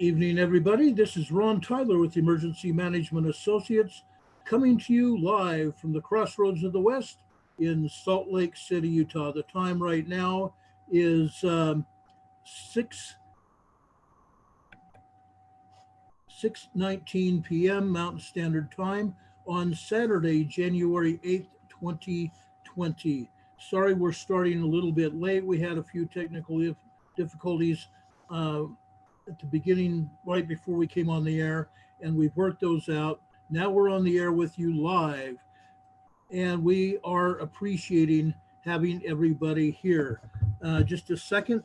Evening, everybody. This is Ron Tyler with Emergency Management Associates coming to you live from the crossroads of the West in Salt Lake City, Utah. The time right now is 6:19 p.m. Mountain Standard Time on Saturday, January 8th, 2020. Sorry, we're starting a little bit late. We had a few technical difficulties at the beginning, right before we came on the air, and we've worked those out. Now we're on the air with you live, and we are appreciating having everybody here. Just a second.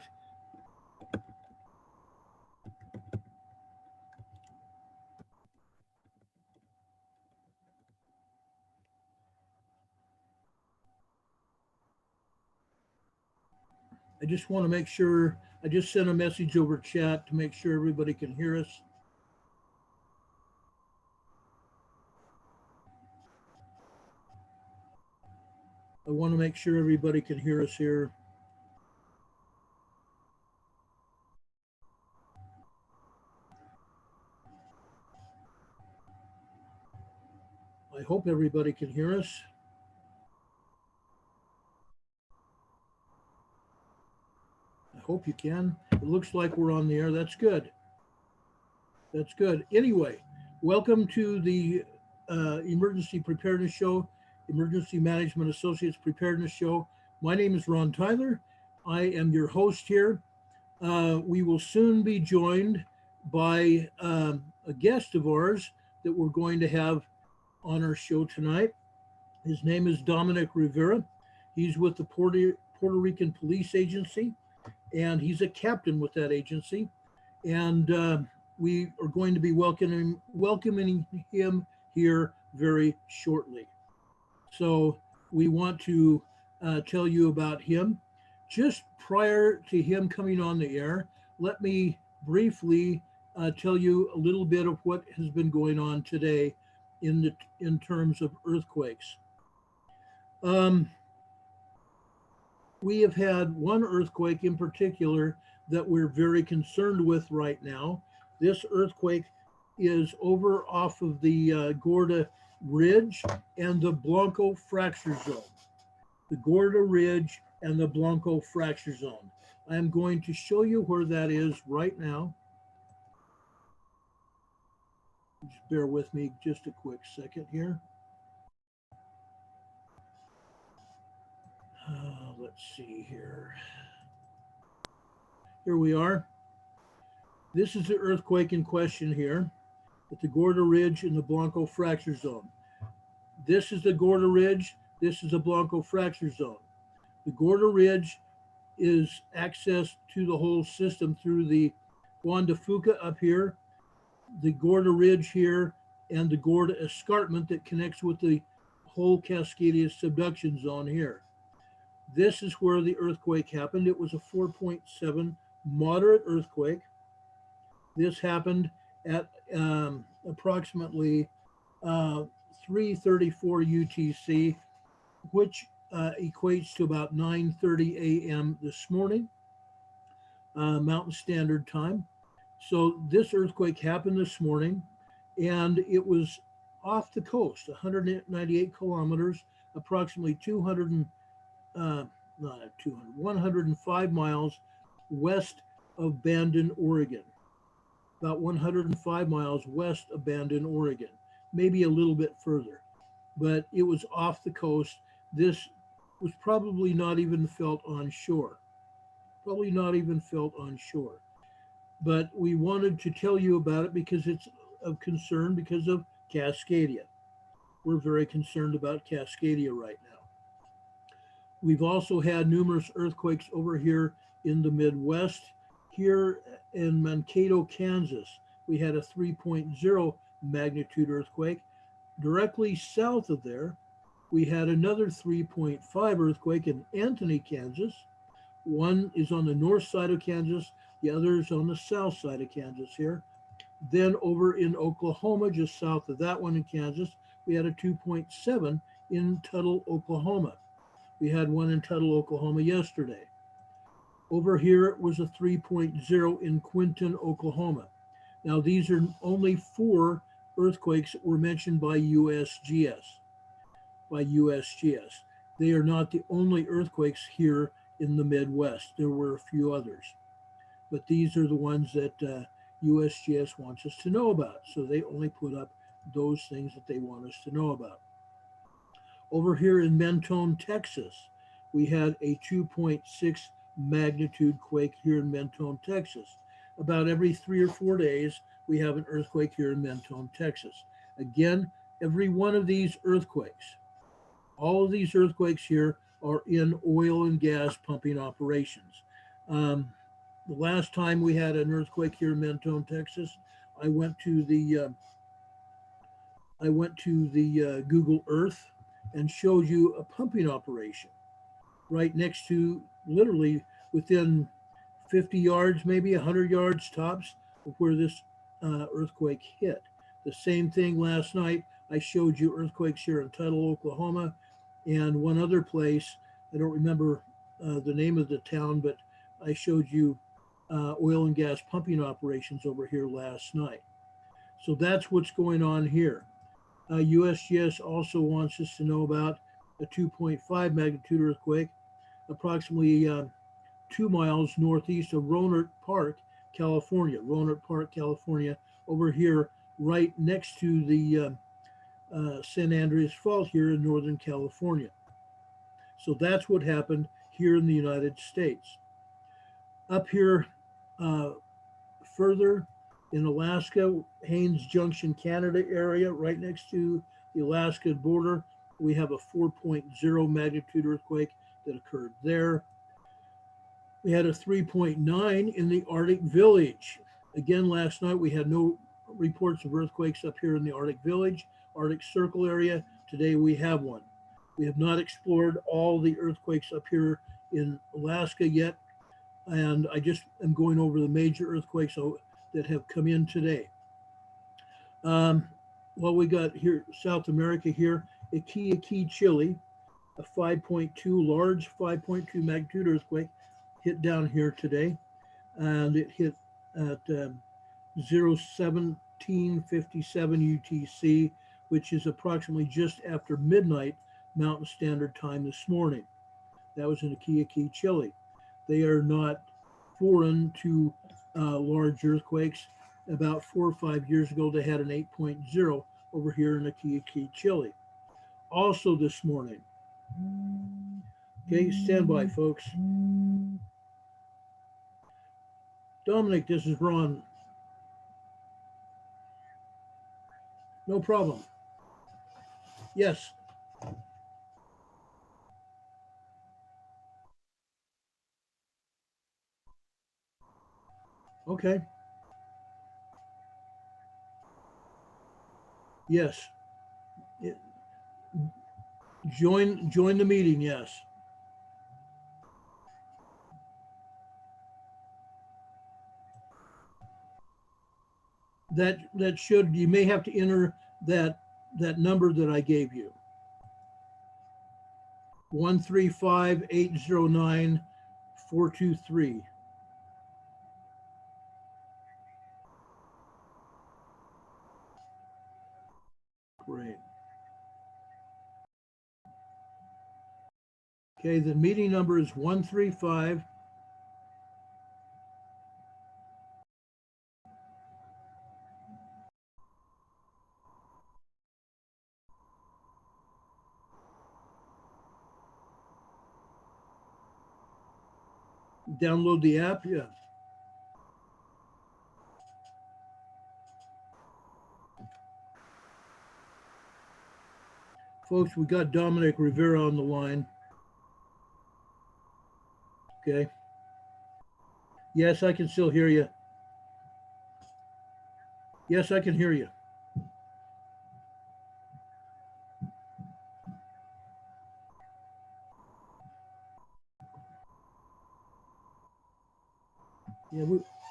I just want to make sure, I just sent a message over chat to make sure everybody can hear us. I want to make sure everybody can hear us here. I hope everybody can hear us. I hope you can. It looks like we're on the air. That's good. That's good. Anyway, welcome to the Emergency Preparedness Show, Emergency Management Associates Preparedness Show. My name is Ron Tyler. I am your host here. We will soon be joined by a guest of ours that we're going to have on our show tonight. His name is Captain Rivera. He's with the Puerto Rican Police Agency, and he's a captain with that agency. And we are going to be welcoming him here very shortly. So we want to tell you about him. Just prior to him coming on the air, let me briefly tell you a little bit of what has been going on today in terms of earthquakes. We have had one earthquake in particular that we're very concerned with right now. This earthquake is over off of the Gorda Ridge and the Blanco Fracture Zone. The Gorda Ridge and the Blanco Fracture Zone. I am going to show you where that is right now. Just bear with me just a quick second here. Let's see here. Here we are. This is the earthquake in question here at the Gorda Ridge in the Blanco Fracture Zone. This is the Gorda Ridge. This is the Blanco Fracture Zone. The Gorda Ridge is access to the whole system through the Juan de Fuca up here, the Gorda Ridge here, and the Gorda Escarpment that connects with the whole Cascadia subduction zone here. This is where the earthquake happened. It was a 4.7 moderate earthquake. This happened at approximately 3:34 UTC, which equates to about 9:30 a.m. this morning, Mountain Standard Time. So this earthquake happened this morning, and it was off the coast, 198 kilometers, approximately 105 miles west of Bandon, Oregon. About 105 miles west of Bandon, Oregon, maybe a little bit further, but it was off the coast. This was probably not even felt on shore, but we wanted to tell you about it because it's of concern because of Cascadia. We're very concerned about Cascadia right now. We've also had numerous earthquakes over here in the Midwest. Here in Mankato, Kansas, we had a 3.0 magnitude earthquake. Directly south of there, we had another 3.5 earthquake in Anthony, Kansas. One is on the north side of Kansas, the other is on the south side of Kansas here. Then over in Oklahoma, just south of that one in Kansas, we had a 2.7 in Tuttle, Oklahoma. We had one in Tuttle, Oklahoma yesterday. Over here, it was a 3.0 in Quinton, Oklahoma. Now, these are only 4 earthquakes that were mentioned by USGS. They are not the only earthquakes here in the Midwest. There were a few others, but these are the ones that USGS wants us to know about. So they only put up those things that they want us to know about. Over here in Mentone, Texas, we had a 2.6 magnitude quake here in Mentone, Texas. About every 3 or 4 days, we have an earthquake here in Mentone, Texas. Again, every one of these earthquakes, all of these earthquakes here are in oil and gas pumping operations. The last time we had an earthquake here in Mentone, Texas, I went to the Google Earth and showed you a pumping operation right next to, literally within 50 yards, maybe 100 yards tops of where this earthquake hit. The same thing last night. I showed you earthquakes here in Tuttle, Oklahoma, and one other place. I don't remember the name of the town, but I showed you oil and gas pumping operations over here last night. So that's what's going on here. USGS also wants us to know about a 2.5 magnitude earthquake, approximately 2 miles northeast of Rohnert Park, California. Rohnert Park, California, over here, right next to the San Andreas Fault here in Northern California. So that's what happened here in the United States. Up here further in Alaska, Haines Junction, Canada area, right next to the Alaska border, we have a 4.0 magnitude earthquake that occurred there. We had a 3.9 in the Arctic Village. Again, last night we had no reports of earthquakes up here in the Arctic Village, Arctic Circle area. Today we have one. We have not explored all the earthquakes up here in Alaska yet, and I just am going over the major earthquakes that have come in today. Well, we got here South America here, Iquique, Chile, a 5.2 large 5.2 magnitude earthquake hit down here today, and it hit at 1757 UTC, which is approximately just after midnight Mountain Standard Time this morning. That was in Iquique, Chile. They are not foreign to large earthquakes. About 4 or 5 years ago, they had an 8.0 over here in Iquique, Chile. Also this morning. Okay, stand by, folks. Dominic, this is Ron. No problem. Yes. Okay. Yes. Join the meeting, yes. That should, you may have to enter that number that I gave you. 135-809-423. Great. Okay, the meeting number is 135. Download the app, yeah. Folks, we got Dominic Rivera on the line. Okay. Yes, I can still hear you. Yes, I can hear you. Yeah,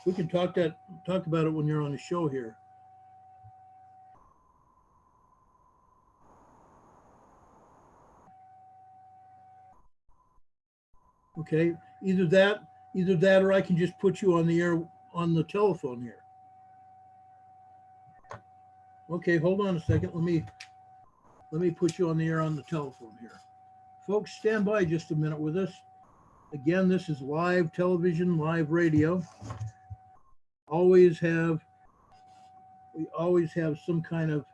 we can talk about it when you're on the show here. Okay, either that or I can just put you on the air on the telephone here. Okay, hold on a second. Let me put you on the air on the telephone here. Folks, stand by just a minute with us. Again, this is live television, live radio. Always have we always have some kind of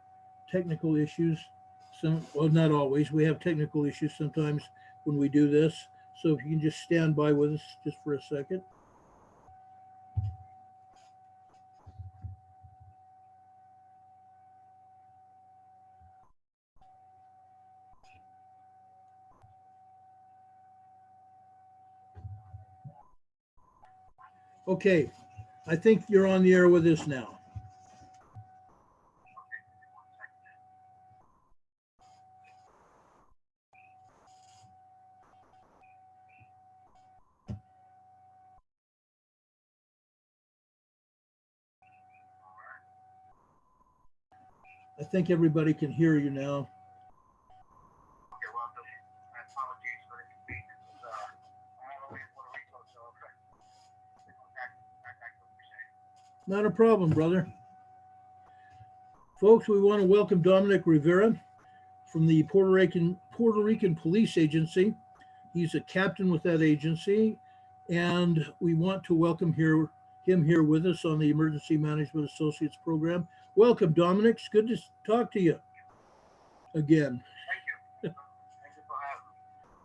technical issues. Some, well, not always. We have technical issues sometimes when we do this. So if you can just stand by with us just for a second. Okay, I think you're on the air with us now. I think everybody can hear you now. Okay, well, my apologies for the inconvenience. I'm all the way in Puerto Rico, so back to what you're saying. Not a problem, brother. Folks, we want to welcome Dominic Rivera from the Puerto Rican Police Agency. He's a captain with that agency, and we want to welcome him here with us on the Emergency Management Associates program. Welcome, Dominic. It's good to talk to you again. Thank you. Thank you for having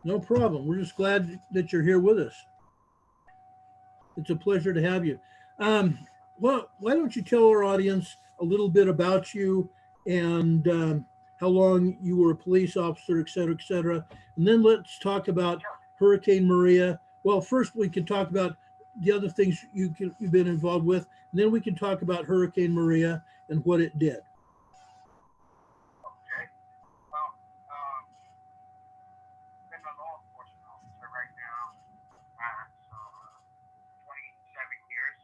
me. No problem. We're just glad that you're here with us. It's a pleasure to have you. Um, well, why don't you tell our audience a little bit about you and how long you were a police officer, et cetera, and then let's talk about Sure. Hurricane Maria. Well, first we can talk about the other things you've been involved with, and then we can talk about Hurricane Maria and what it did. Okay. Well, I'm a law enforcement officer right now. So 27 years.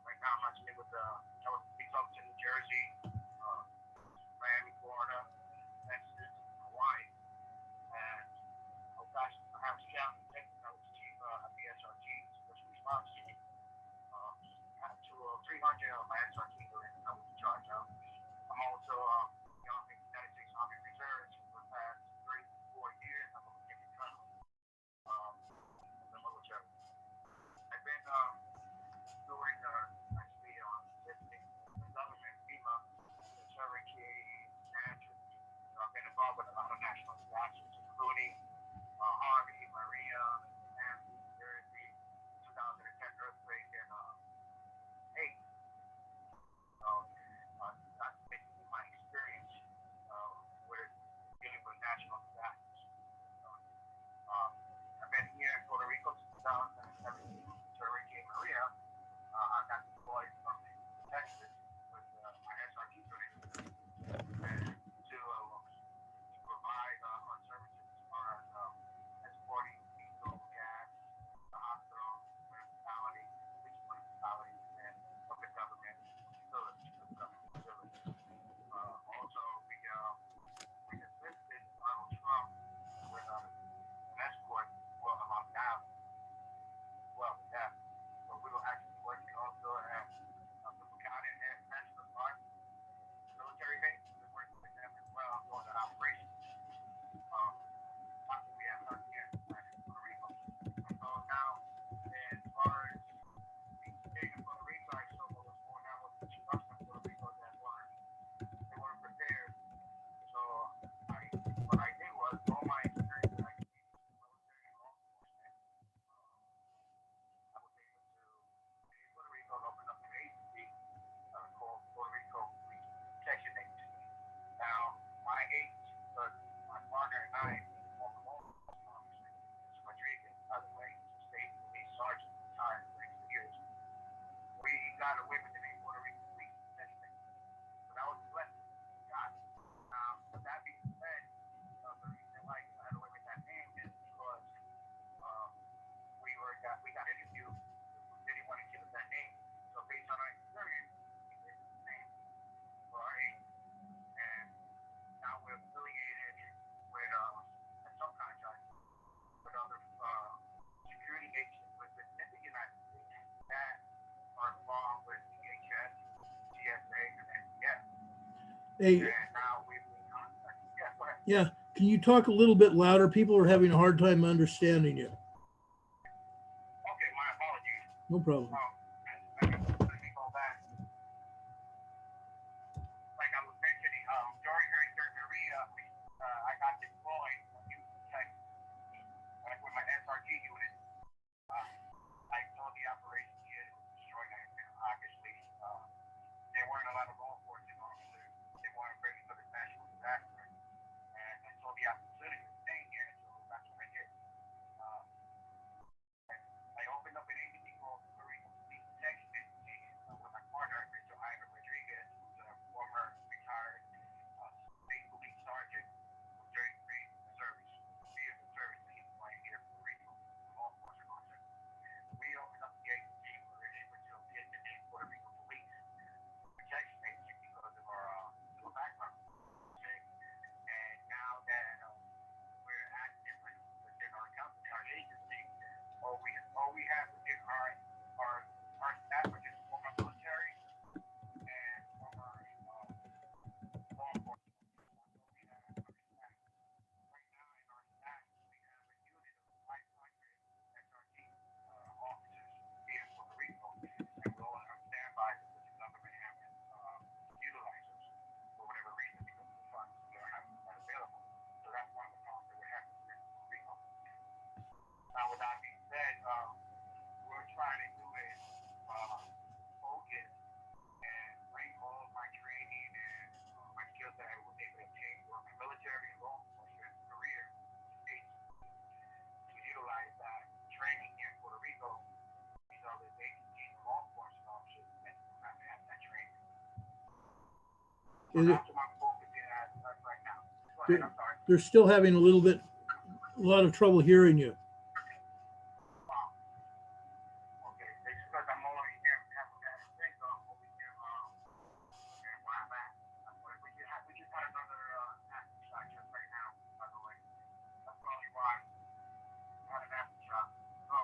Right now, I'm actually with I was police officer in New Jersey, uh, Miami, Florida, Texas, Hawaii, and I have two down in Texas. I was chief at the SRT, special response team. I had 300 of my SRT units I was in charge of. Hey, and now we've been yeah, go ahead. yeah, can you talk a little bit louder? People are having a hard time understanding you. Okay, my apologies. No problem. Let me go back. Like I was mentioning, during Hurricane Maria, I got deployed when you like with my SRT unit. I saw the operation here destroy that. And obviously, there weren't a lot of law enforcement officers. They weren't ready for the national disaster, and so the opportunity to stay here. So that's what I did. Uh, I opened up an agency called Puerto Rico Police Protection Agency with my partner, Mr. Ivan Rodriguez, who's a former retired state police sergeant with 33 service years of service to his right here in Puerto Rico, law enforcement officer. We opened up the agency for it, which will get the name Puerto Rico Police Protection Agency because of our civil background. Okay? And now that we're active within our agency, all we have within our staff, which is former military and former law enforcement. So we have our staff. Right now in our staff, we have a unit of 500 SRT officers here in Puerto Rico, and we're all on standby because the government haven't utilized us for whatever reason because of the funds that are not available. So that's one of the problems that we're having here in Puerto Rico. Now, with that being said, we're trying to do it focus and bring all of my training and my skills that I was able to obtain from my military and law enforcement career to utilize that training here in Puerto Rico. These are the agencies and law enforcement officers that do not have that training. So that's what I'm focusing at right now. Go ahead, I'm sorry. They're still having a lot of trouble hearing you. Wow. Okay, it's because I'm only here having that thing over here where I'm at. We just had another aftershock just right now, by the way. That's probably why we had an aftershock. So,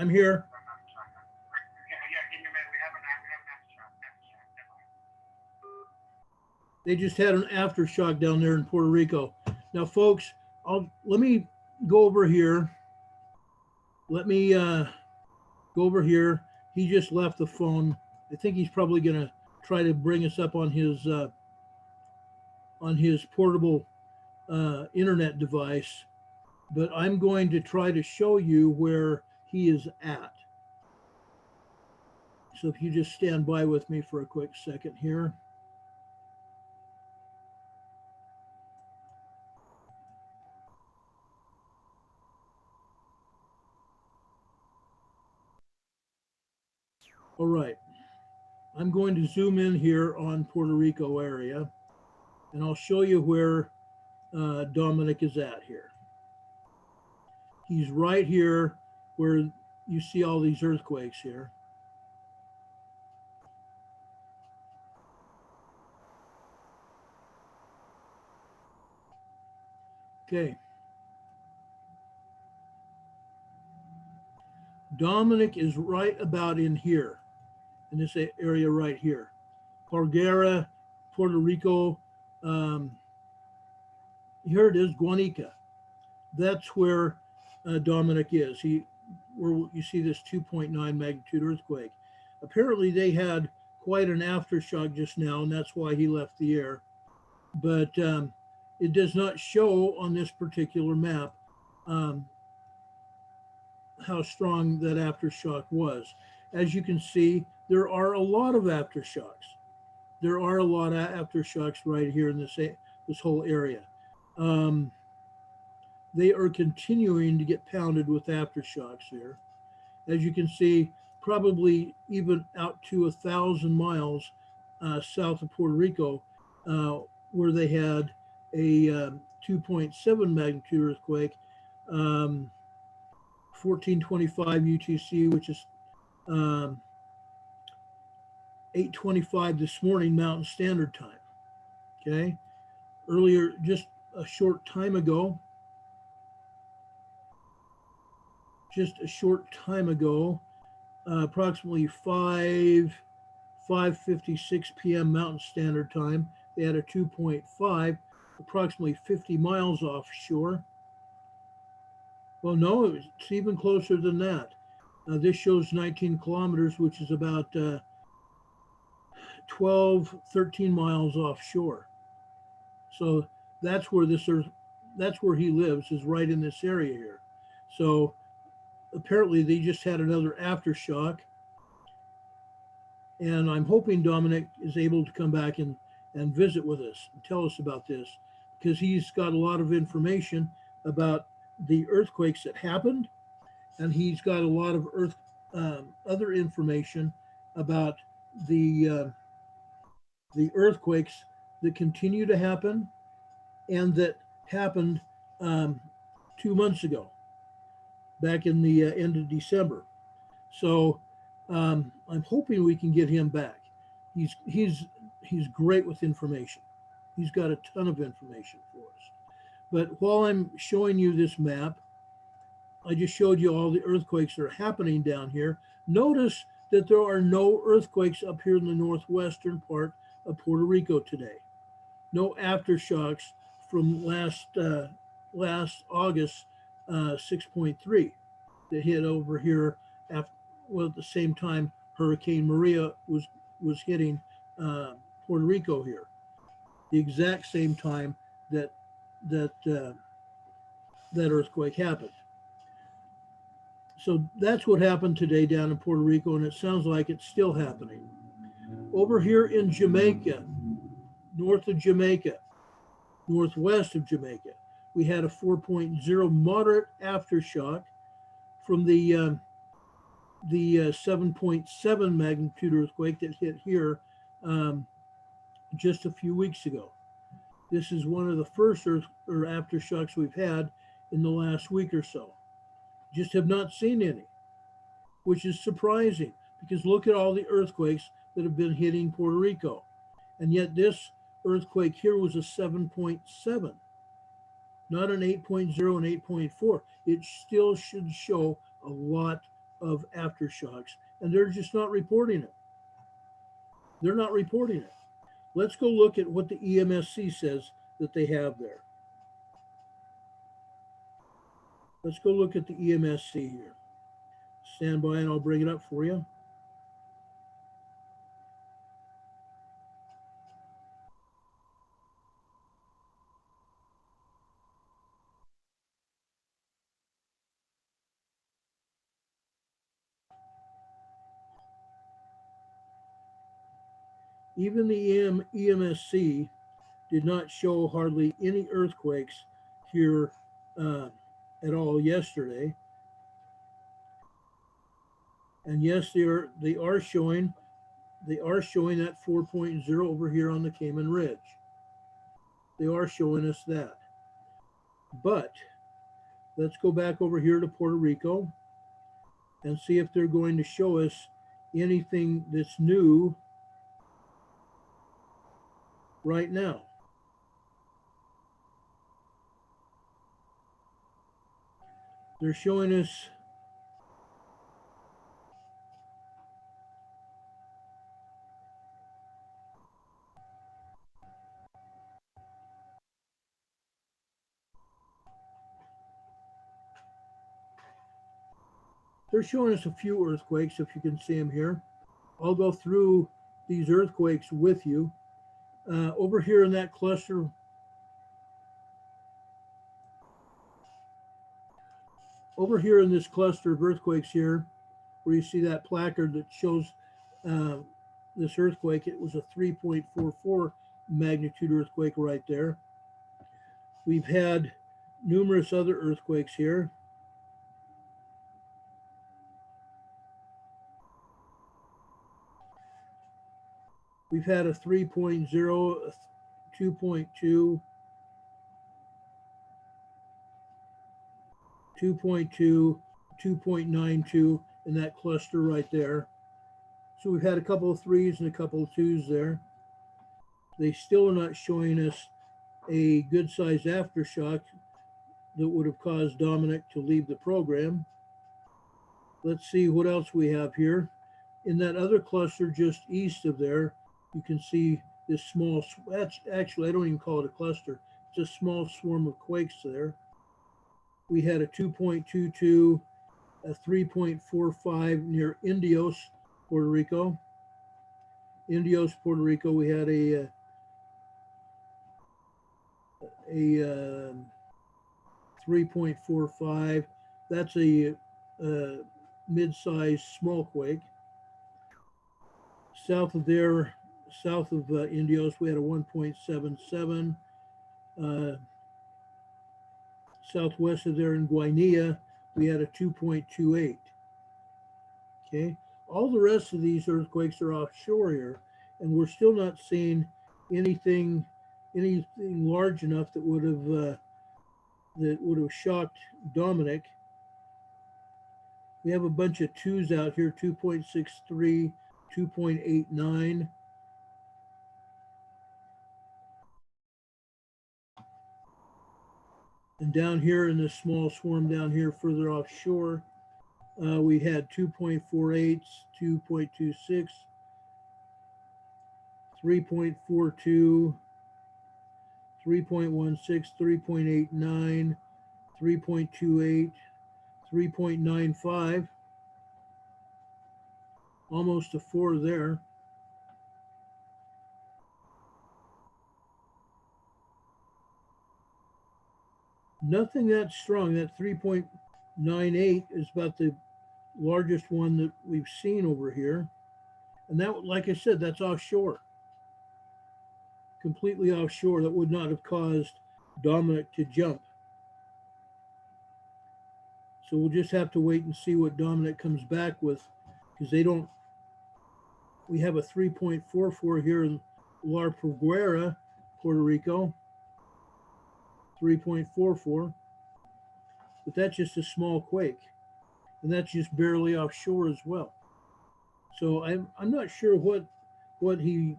I'm here. yeah, give me a minute. We have an aftershock. They just had an aftershock down there in Puerto Rico. Now, folks, let me go over here. Let me go over here. He just left the phone. I think he's probably going to try to bring us up on his portable internet device. But I'm going to try to show you where he is at. So if you just stand by with me for a quick second here. All right. I'm going to zoom in here on Puerto Rico area, and I'll show you where Dominic is at here. He's right here where you see all these earthquakes here. Okay. Dominic is right about in here, in this area right here. Parguera, Puerto Rico. Here it is, Guanica. That's where Dominic is. Where you see this 2.9 magnitude earthquake. Apparently they had quite an aftershock just now, and that's why he left the air. But it does not show on this particular map how strong that aftershock was. As you can see, there are a lot of aftershocks. There are a lot of aftershocks right here in this whole area. They are continuing to get pounded with aftershocks here. As you can see, probably even out to 1,000 miles south of Puerto Rico, where they had a 2.7 magnitude earthquake, 1425 UTC, which is 8:25 this morning Mountain Standard Time. Okay, earlier, just a short time ago, approximately 5 5:56 p.m. Mountain Standard Time. They had a 2.5, approximately 50 miles offshore. Well, no, it's even closer than that. This shows 19 kilometers, which is about 12, 13 miles offshore. So that's where that's where he lives, is right in this area here. So apparently they just had another aftershock, and I'm hoping Dominic is able to come back and visit with us and tell us about this, because he's got a lot of information about the earthquakes that happened, and he's got a lot of other information about the earthquakes that continue to happen and that happened 2 months ago, back in the end of December. So I'm hoping we can get him back. He's great with information. He's got a ton of information for us. But while I'm showing you this map, I just showed you all the earthquakes that are happening down here. Notice that there are no earthquakes up here in the northwestern part of Puerto Rico today. No aftershocks from last August 6.3 that hit over here after, well, at the same time Hurricane Maria was hitting Puerto Rico here, the exact same time that that earthquake happened. So that's what happened today down in Puerto Rico, and it sounds like it's still happening. Over here in Jamaica, north of Jamaica, northwest of Jamaica, we had a 4.0 moderate aftershock from the 7.7 magnitude earthquake that hit here just a few weeks ago. This is one of the first earth or aftershocks we've had in the last week or so. Just have not seen any, which is surprising, because look at all the earthquakes that have been hitting Puerto Rico. And yet this earthquake here was a 7.7, not an 8.0 and 8.4. It still should show a lot of aftershocks, and they're just not reporting it. They're not reporting it. Let's go look at what the EMSC says that they have there. Let's go look at the EMSC here. Stand by and I'll bring it up for you. Even the EMSC did not show hardly any earthquakes here at all yesterday. And yes, they are showing that 4.0 over here on the Cayman Ridge. They are showing us that. But let's go back over here to Puerto Rico and see if they're going to show us anything that's new right now. They're showing us a few earthquakes, if you can see them here. I'll go through these earthquakes with you. Over here in that cluster, over here in this cluster of earthquakes here, where you see that placard that shows this earthquake, it was a 3.44 magnitude earthquake right there. We've had numerous other earthquakes here. We've had a 3.0, a 2.2, 2.2, 2.92 in that cluster right there. So we've had a couple of threes and a couple of twos there. They still are not showing us a good sized aftershock that would have caused Dominic to leave the program. Let's see what else we have here. In that other cluster just east of there, you can see this small, actually, I don't even call it a cluster. It's a small swarm of quakes there. We had a 2.22, a 3.45 near Indios, Puerto Rico. Indios, Puerto Rico, we had a 3.45. That's a mid-sized small quake. South of there, south of Indios, we had a 1.77. Southwest of there in Guinea, we had a 2.28. Okay, all the rest of these earthquakes are offshore here, and we're still not seeing anything large enough that would have shocked Dominic. We have a bunch of twos out here, 2.63, 2.89. And down here in this small swarm down here further offshore, we had 2.48, 2.26, 3.42, 3.16, 3.89, 3.28, 3.95, almost a 4 there. Nothing that strong. That 3.98 is about the largest one that we've seen over here. And that, like I said, that's offshore. Completely offshore. That would not have caused Dominic to jump. So we'll just have to wait and see what Dominic comes back with, because they don't. We have a 3.44 here in La Puerta, Puerto Rico. 3.44. But that's just a small quake. And that's just barely offshore as well. So I'm not sure what he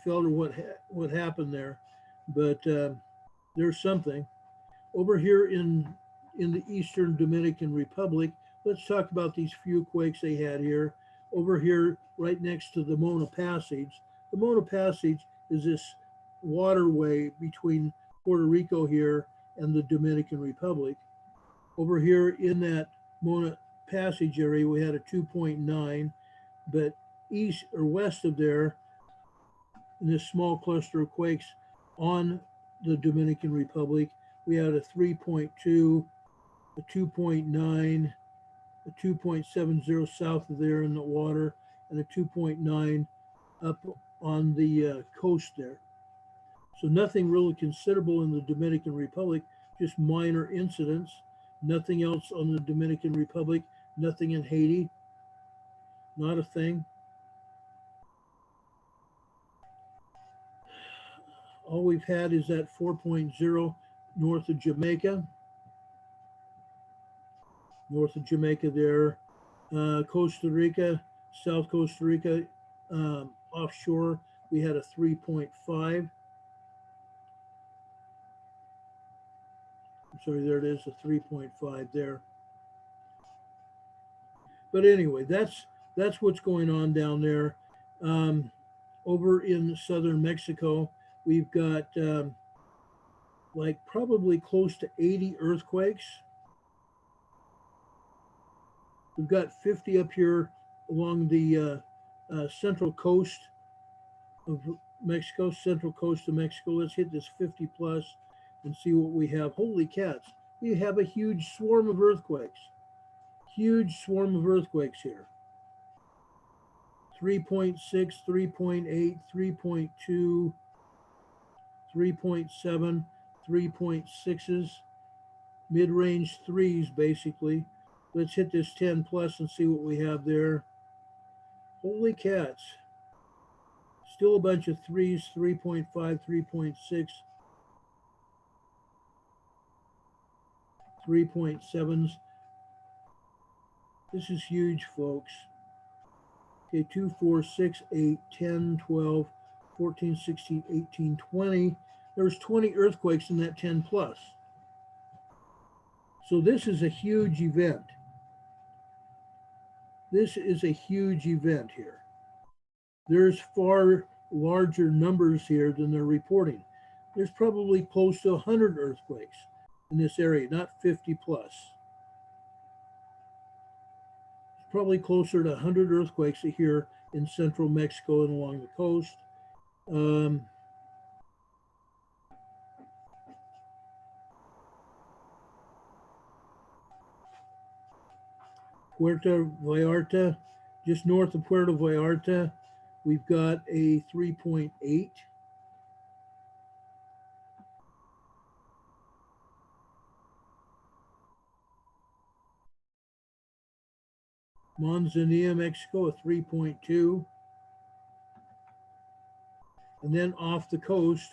felt or what happened there, but there's something over here in the Eastern Dominican Republic. Let's talk about these few quakes they had here. Over here, right next to the Mona Passage. The Mona Passage is this waterway between Puerto Rico here and the Dominican Republic. Over here in that Mona Passage area, we had a 2.9, but east or west of there, in this small cluster of quakes on the Dominican Republic, we had a 3.2, a 2.9, a 2.70 south of there in the water, and a 2.9 up on the coast there. So nothing really considerable in the Dominican Republic, just minor incidents. Nothing else on the Dominican Republic, nothing in Haiti, not a thing. All we've had is that 4.0 north of Jamaica. North of Jamaica there. Costa Rica, South Costa Rica, offshore, we had a 3.5. I'm sorry, there it is, a 3.5 there. But anyway, that's what's going on down there. Over in southern Mexico, we've got like probably close to 80 earthquakes. We've got 50 up here along the central coast of Mexico, central coast of Mexico. Let's hit this 50 plus and see what we have. Holy cats, we have a huge swarm of earthquakes. Huge swarm of earthquakes here. 3.6, 3.8, 3.2, 3.7, 3.6s, mid-range threes basically. Let's hit this 10 plus and see what we have there. Holy cats. Still a bunch of threes, 3.5, 3.6, 3.7s. This is huge, folks. Okay, 2, 4, 6, 8, 10, 12, 14, 16, 18, 20. There's 20 earthquakes in that 10 plus. So this is a huge event. This is a huge event here. There's far larger numbers here than they're reporting. There's probably close to 100 earthquakes in this area, not 50 plus. It's probably closer to 100 earthquakes here in central Mexico and along the coast. Um, Puerto Vallarta, just north of Puerto Vallarta, we've got a 3.8. Manzanilla, Mexico, a 3.2. And then off the coast,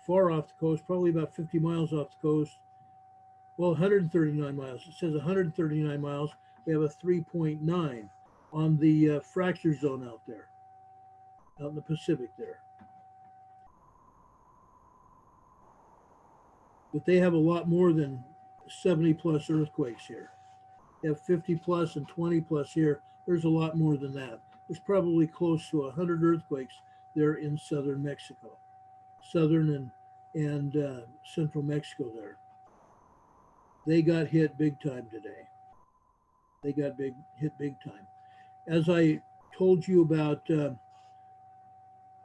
far off the coast, probably about 50 miles off the coast, well, 139 miles. It says 139 miles. We have a 3.9 on the fracture zone out there, out in the Pacific there. But they have a lot more than 70 plus earthquakes here. They have 50 plus and 20 plus here. There's a lot more than that. There's probably close to 100 earthquakes there in southern Mexico, southern and central Mexico there. They got hit big time today. They got hit big time. As I told you about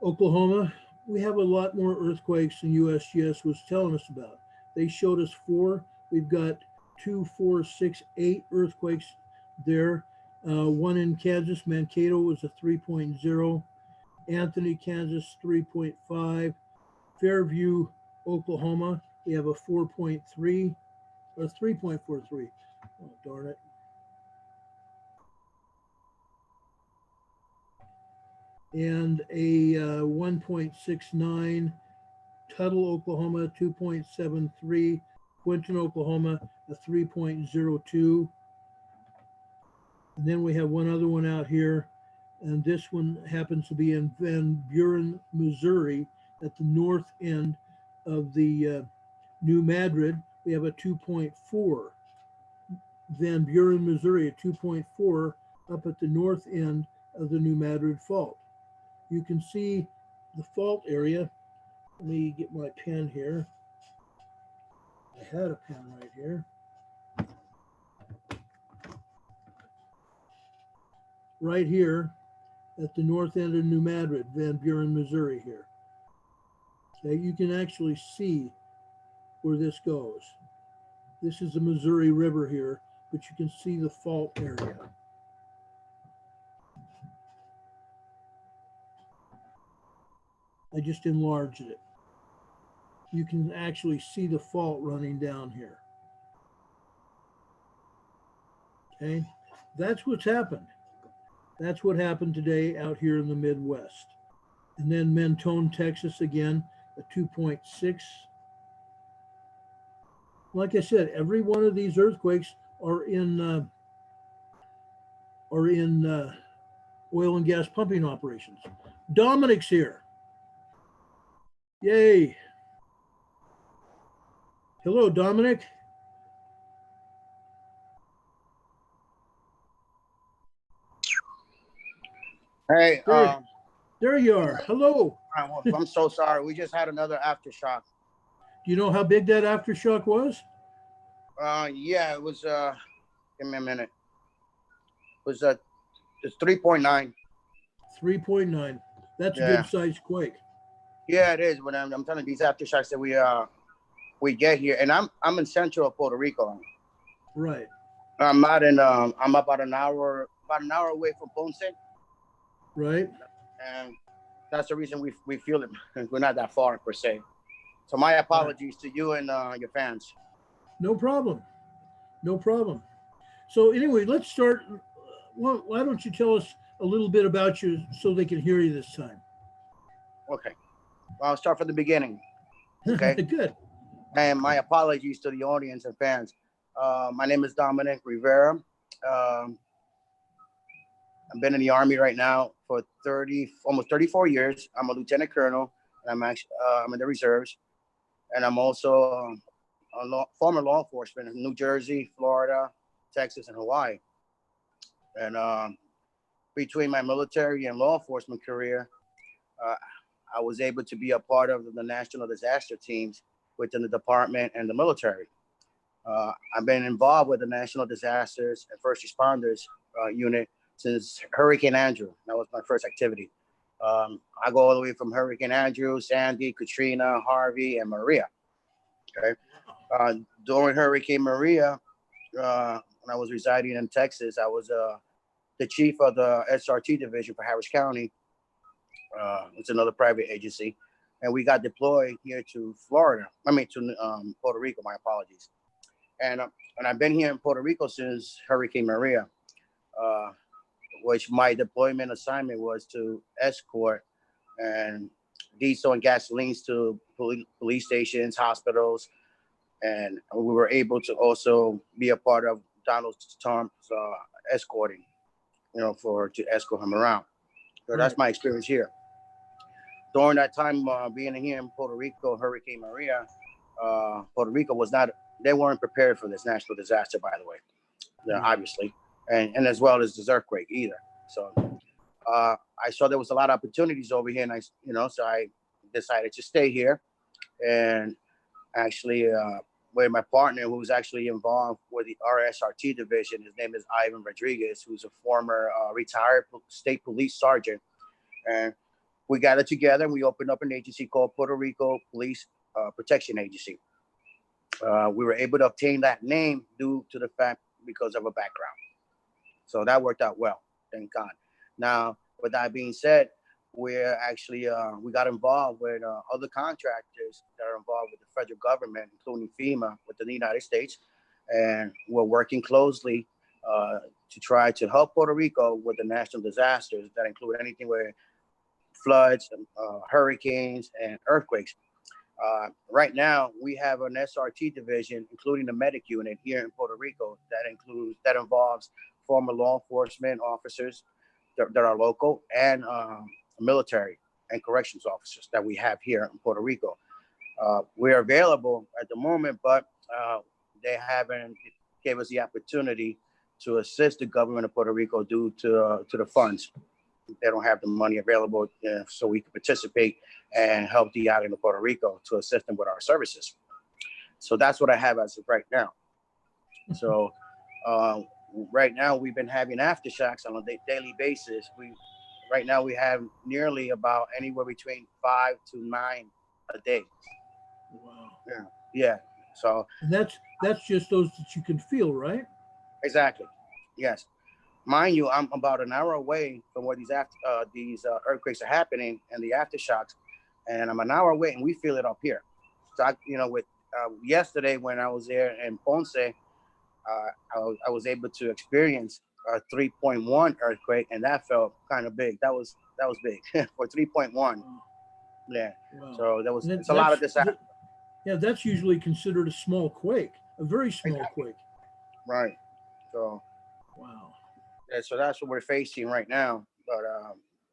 Oklahoma, we have a lot more earthquakes than USGS was telling us about. They showed us 4. We've got 2, 4, 6, 8 earthquakes there. One in Kansas, Mankato was a 3.0. Anthony, Kansas, 3.5. Fairview, Oklahoma, we have a 4.3 or 3.43. Oh, darn it. And a 1.69. Tuttle, Oklahoma, 2.73. Quinton, Oklahoma, a 3.02. And then we have one other one out here. And this one happens to be in Van Buren, Missouri, at the north end of the New Madrid. We have a 2.4. Van Buren, Missouri, a 2.4 up at the north end of the New Madrid Fault. You can see the fault area. Let me get my pen here. I had a pen right here. Right here at the north end of New Madrid, Van Buren, Missouri here. Okay, you can actually see where this goes. This is the Missouri River here, but you can see the fault area. I just enlarged it. You can actually see the fault running down here. Okay, that's what's happened. That's what happened today out here in the Midwest. And then Mentone, Texas, again, a 2.6. Like I said, every one of these earthquakes are in oil and gas pumping operations. Dominic's here. Yay. Hello, Dominic. Hey, there you are. Hello. I'm so sorry. We just had another aftershock. Do you know how big that aftershock was? Yeah, it was. Give me a minute. It was it's 3.9. 3.9. That's a good sized quake. Yeah, it is. But I'm telling you, these aftershocks that we get here, and I'm in central Puerto Rico. Right. I'm not in. I'm about an hour away from Ponce. Right. And that's the reason we feel it. We're not that far per se. So my apologies to you and your fans. No problem. No problem. So anyway, let's start. Why don't you tell us a little bit about you so they can hear you this time? Okay. Well, I'll start from the beginning. Okay. Good. And my apologies to the audience and fans. My name is Captain Rivera. I've been in the Army right now for almost 34 years. I'm a lieutenant colonel, and I'm in the reserves, and I'm also former law enforcement in New Jersey, Florida, Texas, and Hawaii. And between my military and law enforcement career, uh, I was able to be a part of the national disaster teams within the department and the military. I've been involved with the National Disasters and First Responders unit since Hurricane Andrew. That was my first activity. I go all the way from Hurricane Andrew, Sandy, Katrina, Harvey, and Maria. Okay. During Hurricane Maria, when I was residing in Texas, I was the chief of the SRT division for Harris County. It's another private agency. And we got deployed here to Florida. I mean, to Puerto Rico, my apologies. And I've been here in Puerto Rico since Hurricane Maria, which my deployment assignment was to escort and diesel and gasolines to police stations, hospitals, and we were able to also be a part of Donald Trump's escorting, to escort him around. So that's my experience here. During that time, being here in Puerto Rico, Hurricane Maria, Puerto Rico they weren't prepared for this national disaster, by the way, obviously, and as well as this earthquake either. So I saw there was a lot of opportunities over here, and so I decided to stay here, and actually with my partner, who's actually involved with the RSRT division. His name is Ivan Rodriguez, who's a former retired state police sergeant, and we gathered together and we opened up an agency called Puerto Rico Police Protection Agency. We were able to obtain that name due to the fact because of a background. So that worked out well, thank God. Now, with that being said, we're actually, we got involved with other contractors that are involved with the federal government, including FEMA within the United States. And we're working closely to try to help Puerto Rico with the national disasters that include anything with floods, hurricanes, and earthquakes. Right now, we have an SRT division, including the medic unit here in Puerto Rico that involves former law enforcement officers that are local and military and corrections officers that we have here in Puerto Rico. We're available at the moment, but they haven't gave us the opportunity to assist the government of Puerto Rico due to the funds. They don't have the money available, so we can participate and help the island of Puerto Rico to assist them with our services. So that's what I have as of right now. So right now we've been having aftershocks on a daily basis. Right now we have nearly about anywhere between 5 to 9 a day. Wow. Yeah. So and that's just those that you can feel, right? Exactly. Yes. Mind you, I'm about an hour away from where these earthquakes are happening and the aftershocks, and I'm an hour away, and we feel it up here. So with yesterday when I was there in Ponce, I was able to experience a 3.1 earthquake, and that felt kind of big. That was big for 3.1. Yeah. Wow. So it's a lot of this. Yeah, that's usually considered a small quake, a very small quake. Right. So. Wow. Yeah, so that's what we're facing right now. But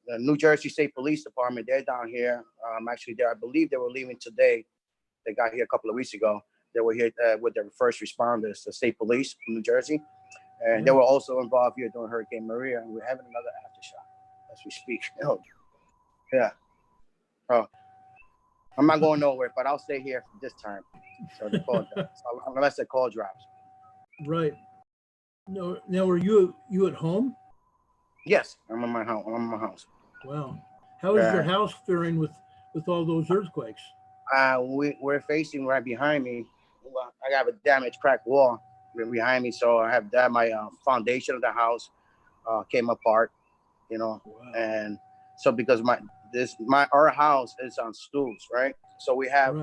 the New Jersey State Police Department, they're down here. Actually, I believe they were leaving today. They got here a couple of weeks ago. They were here with their first responders, the state police from New Jersey. And they were also involved here during Hurricane Maria. And we're having another aftershock as we speak. Yeah. I'm not going nowhere, but I'll stay here this time. So the call drops, unless the call drops. Right. No. Now, are you at home? Yes, I'm in my house. Wow. How is your house faring with all those earthquakes? We're facing right behind me. I have a damaged cracked wall behind me, so I have that. My foundation of the house came apart, Wow. And so because our house is on stools, right? So we have,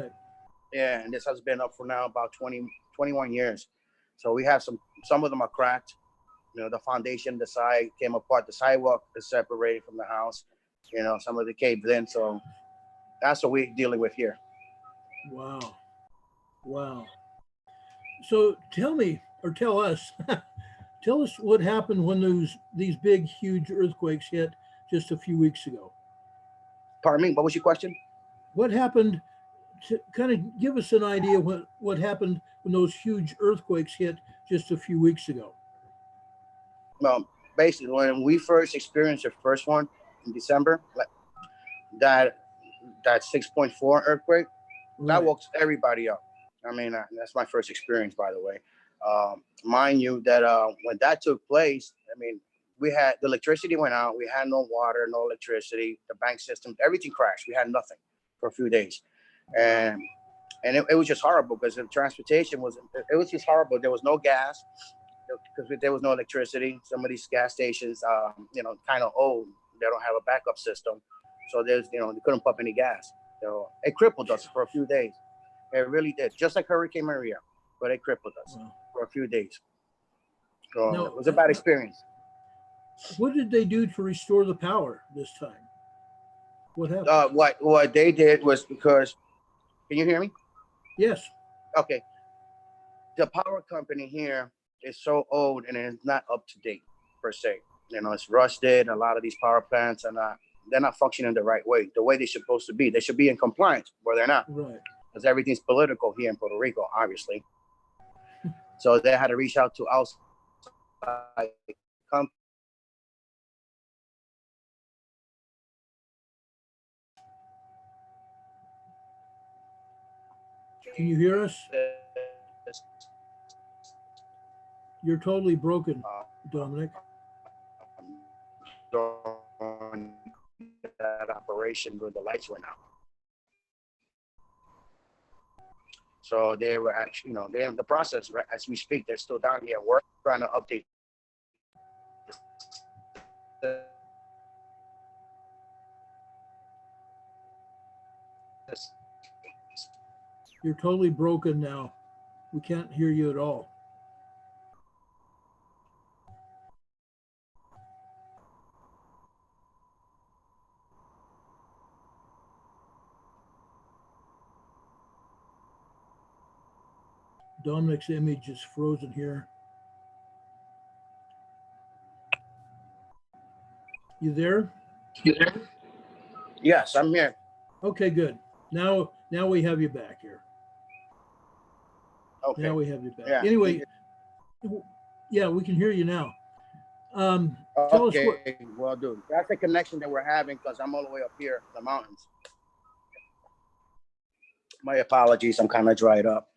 and this has been up for now about 21 years. So we have some of them are cracked. The foundation, the side came apart. The sidewalk is separated from the house. Some of the caved in. So that's what we're dealing with here. Wow. So tell us what happened when these big, huge earthquakes hit just a few weeks ago. Pardon me, what was your question? What happened? To kind of give us an idea what happened when those huge earthquakes hit just a few weeks ago. Well, basically when we first experienced the first one in December, like that 6.4 earthquake, that Right. woke everybody up. I mean, that's my first experience, by the way. Mind you, that when that took place, I mean, we had the electricity went out. We had no water, no electricity. The bank system, everything crashed. We had nothing for a few days, and it was just horrible because the transportation was just horrible. There was no gas because there was no electricity. Some of these gas stations, kind of old. They don't have a backup system, so they couldn't pump any gas. So it crippled us for a few days. It really did, just like Hurricane Maria, but it crippled us Wow. for a few days. So Now, it was a bad experience. what did they do to restore the power this time? What happened? What they did was because, can you hear me? Yes. Okay. The power company here is so old and it's not up to date per se. It's rusted. A lot of these power plants they're not functioning the right way, the way they're supposed to be. They should be in compliance, but they're not. Right. Because everything's political here in Puerto Rico, obviously. So they had to reach out to outside companies. Can you hear us? You're totally broken, Dominic. During that operation where the lights went out. So they were actually, they're in the process, right, as we speak. They're still down here work, trying to update. You're totally broken now. We can't hear you at all. Dominic's image is frozen here. You there? Yes, I'm here. Okay, good. Now we have you back here. Okay. Now we have you back. Yeah. Anyway, yeah, we can hear you now. Tell us what. Okay, well, dude, that's the connection that we're having because I'm all the way up here in the mountains. My apologies, I'm kind of dried up.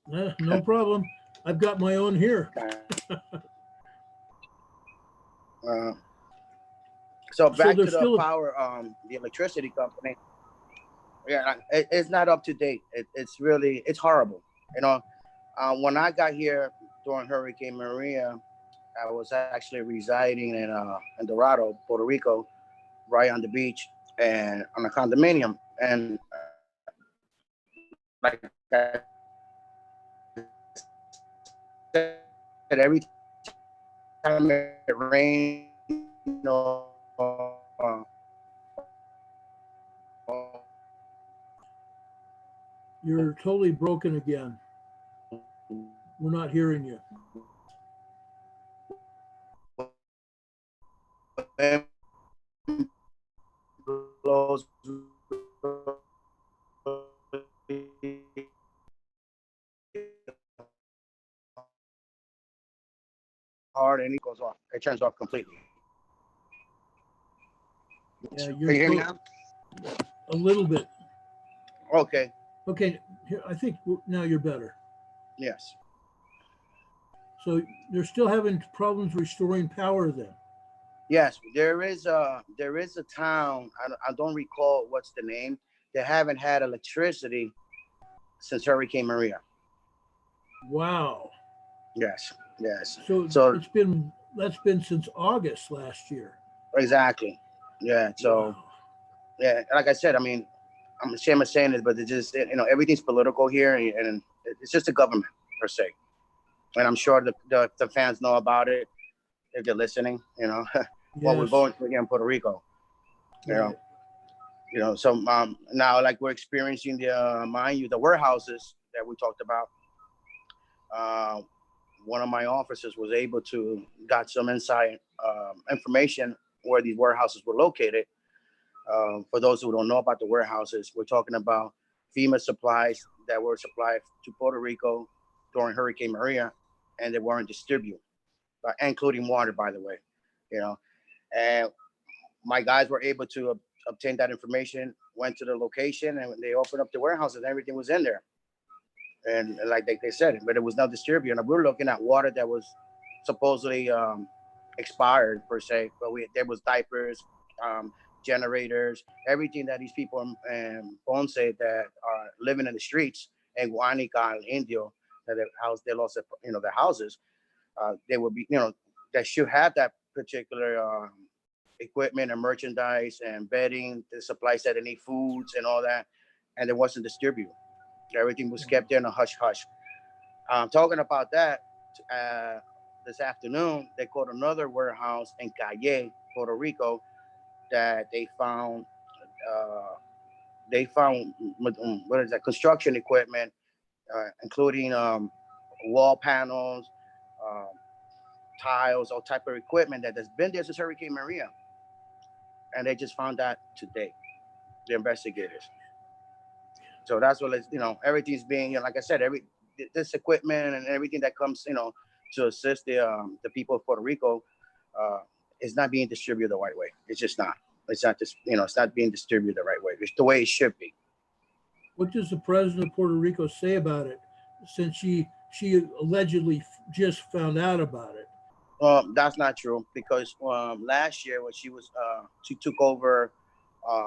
No problem. I've got my own here. So back to the still power, the electricity company. Yeah, it's not up to date. It's horrible. When I got here during Hurricane Maria, I was actually residing in Dorado, Puerto Rico, right on the beach and on a condominium. And like I said, every time it rained, you're totally broken again. We're not hearing you. blows hard and it goes off. It turns off completely. Yeah, Can you hear me now? A little bit. Okay. Okay, here, I think now you're better. Yes. So they're still having problems restoring power then? Yes, there is a town. I don't recall what's the name. They haven't had electricity since Hurricane Maria. Wow. Yes. So that's been since August last year. Exactly. Yeah. So wow. Yeah, like I said, I mean, I'm ashamed of saying this, but it's just everything's political here, and it's just the government per se. And I'm sure the fans know about it if they're listening. What we're going through here in Puerto Rico. Right. So now like we're experiencing the warehouses that we talked about. One of my officers was able to got some inside information where these warehouses were located. For those who don't know about the warehouses, we're talking about FEMA supplies that were supplied to Puerto Rico during Hurricane Maria, and they weren't distributed, including water, by the way. you know, and my guys were able to obtain that information, went to the location, and they opened up the warehouse and everything was in there. And like they said, but it was not distributed. And we were looking at water that was supposedly expired per se, but there was diapers, generators, everything that these people in Ponce that are living in the streets, and Guanica and Indio, that they lost their houses. They would be, that should have that particular equipment and merchandise and bedding, the supplies that they need, foods and all that, and it wasn't distributed. Everything was kept in a hush hush. Talking about that, this afternoon they caught another warehouse in Calle, Puerto Rico, that they found. What is that? Construction equipment, including wall panels, um, tiles, all type of equipment that has been there since Hurricane Maria, and they just found that today. The investigators. So that's what everything's being, like I said, this equipment and everything that comes, to assist the people of Puerto Rico, is not being distributed the right way. It's just not. It's not just, it's not being distributed the right way. It's the way it should be. What does the president of Puerto Rico say about it, since she allegedly just found out about it? That's not true, because last year when she took over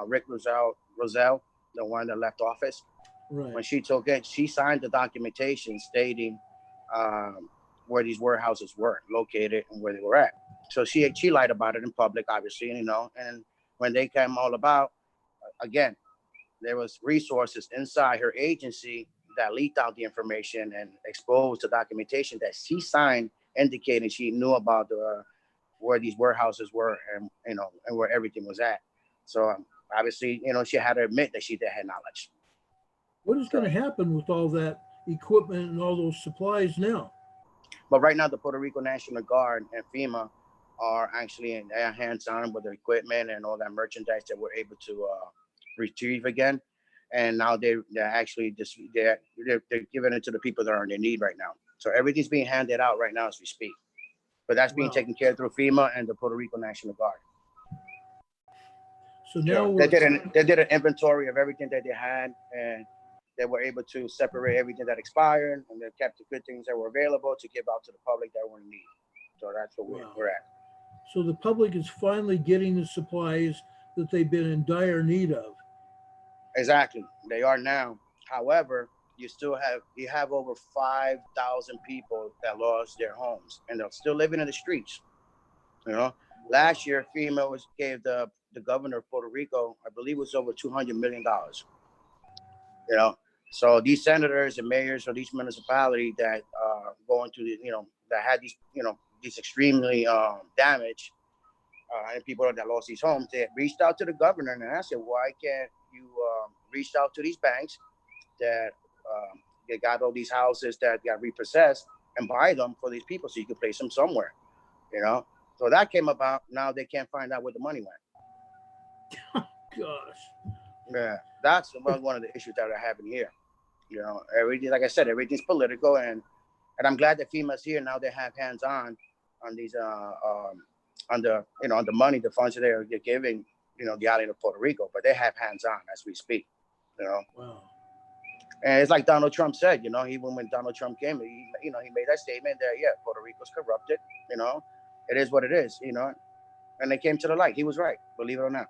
Rick Rosell, the one that left office. Right. When she took it, she signed the documentation stating where these warehouses were located and where they were at. So she lied about it in public, obviously, and when they came all about, again, there was resources inside her agency that leaked out the information and exposed the documentation that she signed, indicating she knew about where these warehouses were and where everything was at. So obviously, she had to admit that she had knowledge. What is going to happen with all that equipment and all those supplies now? But right now, the Puerto Rico National Guard and FEMA are actually in their hands-on with the equipment and all that merchandise that we're able to retrieve again. And now they're actually they're giving it to the people that are in need right now. So everything's being handed out right now as we speak. But that's being taken care of through FEMA and the Puerto Rico National Guard. So now they did an inventory of everything that they had, and they were able to separate everything that expired, and they kept the good things that were available to give out to the public that were in need. So that's what we're at. So the public is finally getting the supplies that they've been in dire need of. Exactly, they are now. However, you have over 5,000 people that lost their homes, and they're still living in the streets. Last year FEMA gave the governor of Puerto Rico, I believe, it was over $200 million. So these senators and mayors of each municipality that going through that had these extremely damaged and people that lost these homes, they reached out to the governor and asked him, why can't you reach out to these banks that they got all these houses that got repossessed and buy them for these people so you could place them somewhere, So that came about. Now they can't find out where the money went. Gosh. Yeah, that's one of the issues that are happening here. Everything, like I said, everything's political, and I'm glad that FEMA's here now. They have hands on these on the money, the funds that they're giving, the island of Puerto Rico, but they have hands on as we speak. Wow. And it's like Donald Trump said, even when Donald Trump came, he made that statement that Puerto Rico's corrupted. It is what it is. And they came to the light. He was right, believe it or not.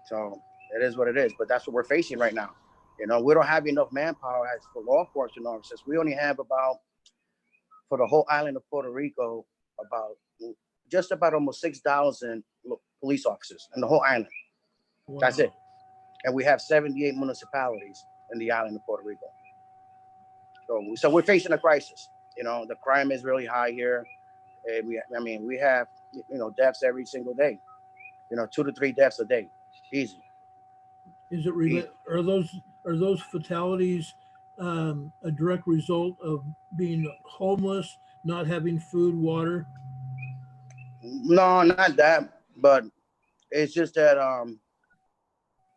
So it is what it is. But that's what we're facing right now. We don't have enough manpower as for law enforcement officers. We only have for the whole island of Puerto Rico, just about almost 6,000 police officers in the whole island. Wow. That's it. And we have 78 municipalities in the island of Puerto Rico. So we're facing a crisis. The crime is really high here. We have, deaths every single day. 2 to 3 deaths a day. Easy. Is it are those fatalities a direct result of being homeless, not having food, water? No, not that. But it's just that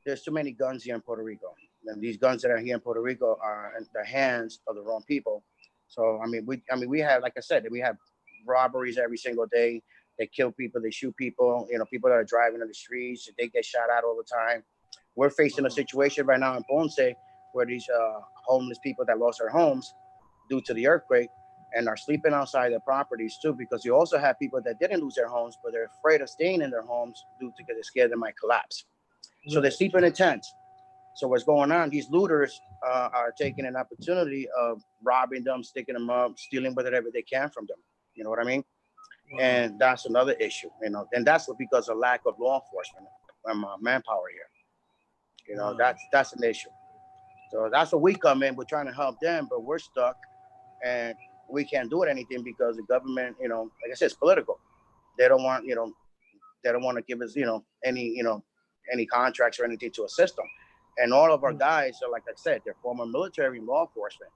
there's too many guns here in Puerto Rico, and these guns that are here in Puerto Rico are in the hands of the wrong people. So we have, like I said, we have robberies every single day. They kill people, they shoot people, people that are driving on the streets, they get shot at all the time. We're facing a situation right now in Ponce where these homeless people that lost their homes due to the earthquake and are sleeping outside their properties too, because you also have people that didn't lose their homes, but they're afraid of staying in their homes due to they're scared they might collapse. So they're sleeping in tents. So what's going on? These looters are taking an opportunity of robbing them, sticking them up, stealing whatever they can from them. You know what I mean? And that's another issue, and that's because of lack of law enforcement and manpower here. That's an issue. So that's where we come in. We're trying to help them, but we're stuck and we can't do anything because the government, like I said, it's political. They don't want, they don't want to give us, any contracts or anything to assist them. And all of our guys are, like I said, they're former military and law enforcement.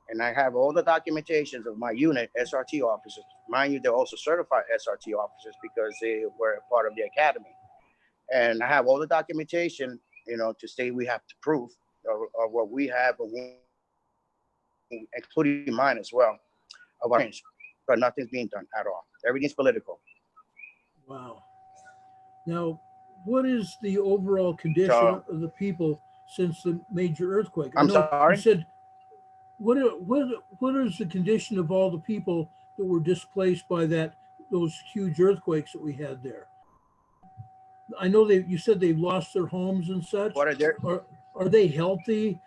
And I have all the documentations of my unit, SRT officers. Mind you, they're also certified SRT officers because they were part of the academy. And I have all the documentation, to say we have to prove of what we have, including mine as well, of our change. But nothing's being done at all. Everything's political. Wow. Now, what is the overall condition of the people since the major earthquake? I'm sorry? You said, what is the condition of all the people that were displaced by those huge earthquakes that we had there? I know you said they've lost their homes and such. What are their? Are they healthy?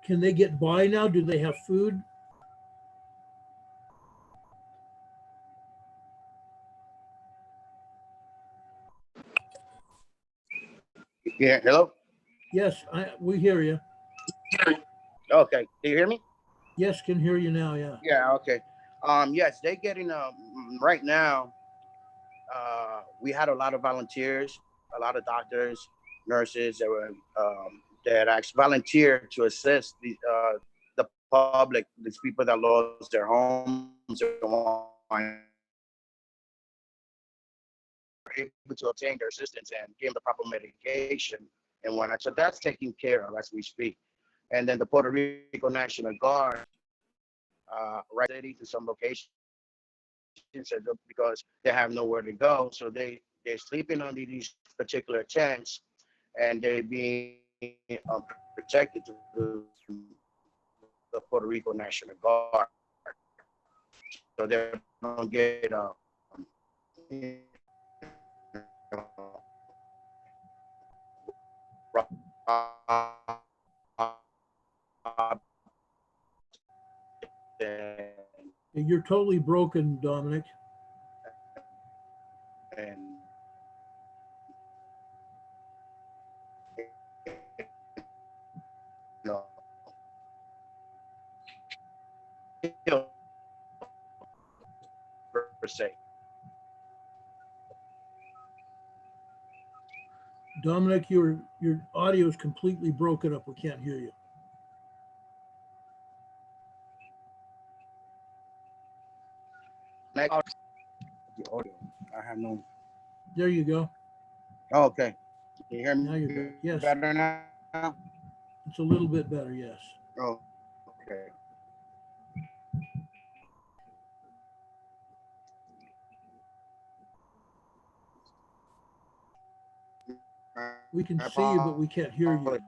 Can they get by now? Do they have food? Yeah, hello? Yes, we hear you. Okay, can you hear me? Yes, can hear you now, yeah. Yeah, okay. Yes, they're getting, right now, we had a lot of volunteers, a lot of doctors, nurses that actually volunteered to assist the public, these people that lost their homes and able to obtain their assistance and give them the proper medication and whatnot. So that's taken care of as we speak. And then the Puerto Rico National Guard, right cities to some locations because they have nowhere to go. So they're sleeping under these particular tents and they're being protected through the Puerto Rico National Guard. So they don't get You're totally broken, Dominic. And per se. Dominic, your audio is completely broken up. We can't hear you. The audio. I have no. There you go. Oh, okay. Can you hear me? Now you're good. Yes. Better now? It's a little bit better, yes. Oh, okay. We can see you, but we can't hear you.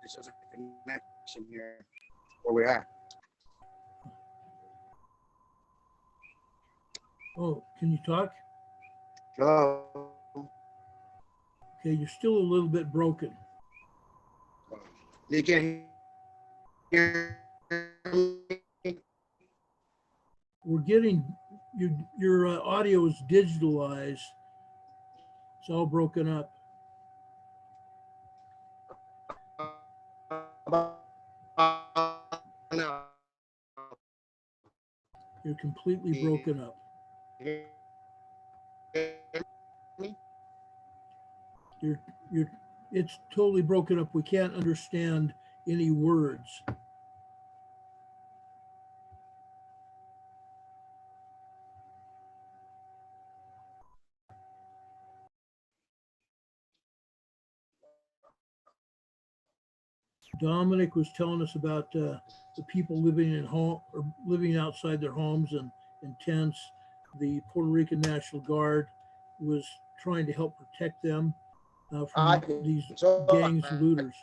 This is a connection here where we're at. Oh, can you talk? Hello. Okay, you're still a little bit broken. You can hear me? We're getting your audio is digitalized. It's all broken up. No. You're completely broken up. It's totally broken up. We can't understand any words. Dominic was telling us about the people living in home or living outside their homes and in tents. The Puerto Rican National Guard was trying to help protect them I from these saw. gangs and looters.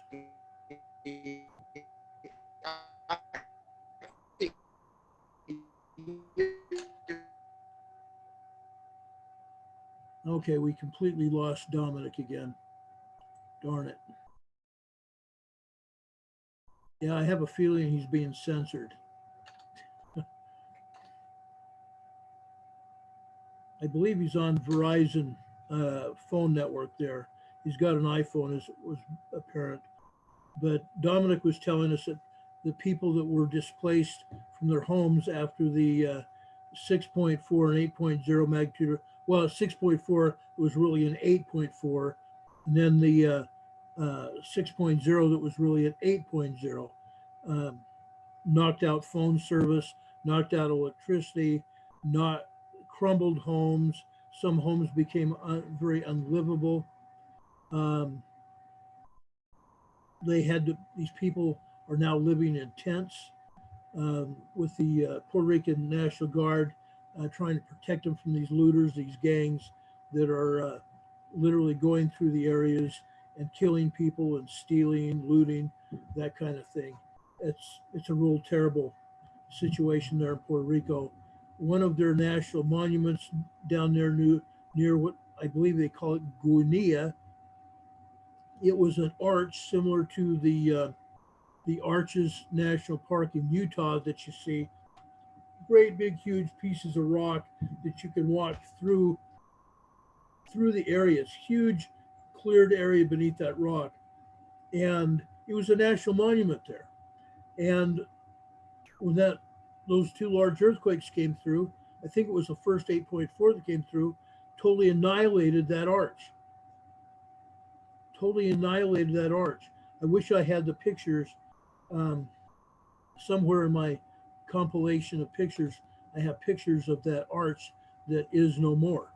Okay, we completely lost Dominic again. Darn it. Yeah, I have a feeling he's being censored. I believe he's on Verizon phone network there. He's got an iPhone, as was apparent. But Dominic was telling us that the people that were displaced from their homes after the 6.4 and 8.0 magnitude, well, 6.4 was really an 8.4, and then the 6.0 that was really an 8.0, knocked out phone service, knocked out electricity, not crumbled homes. Some homes became very unlivable. Um, these people are now living in tents with the Puerto Rican National Guard trying to protect them from these looters, these gangs that are literally going through the areas and killing people and stealing, looting, that kind of thing. It's a real terrible situation there in Puerto Rico. One of their national monuments down there near what I believe they call it Guinea, it was an arch similar to the Arches National Park in Utah that you see. Great big huge pieces of rock that you can walk through the area. It's huge cleared area beneath that rock. And it was a national monument there. And when those two large earthquakes came through, I think it was the first 8.4 that came through, totally annihilated that arch. Totally annihilated that arch. I wish I had the pictures um, somewhere in my compilation of pictures. I have pictures of that arch that is no more.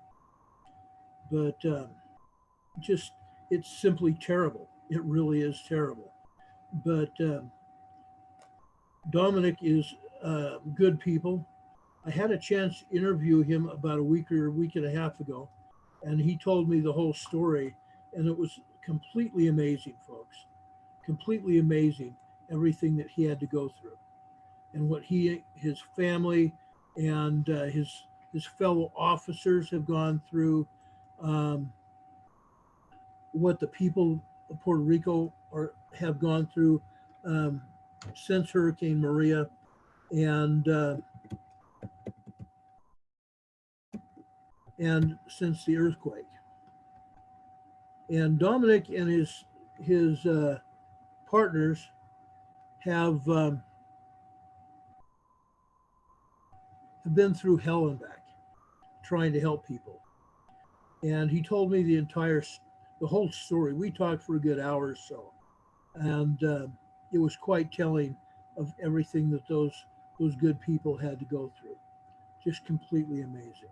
But just, it's simply terrible. It really is terrible. But Dominic is good people. I had a chance to interview him about a week or a week and a half ago, and he told me the whole story, and it was completely amazing, folks. Completely amazing, everything that he had to go through, and what his family, and his fellow officers have gone through, um, what the people of Puerto Rico have gone through um, since Hurricane Maria, and since the earthquake. And Dominic and his partners have been through hell and back trying to help people. And he told me the whole story. We talked for a good hour or so, and it was quite telling of everything that those good people had to go through. Just completely amazing.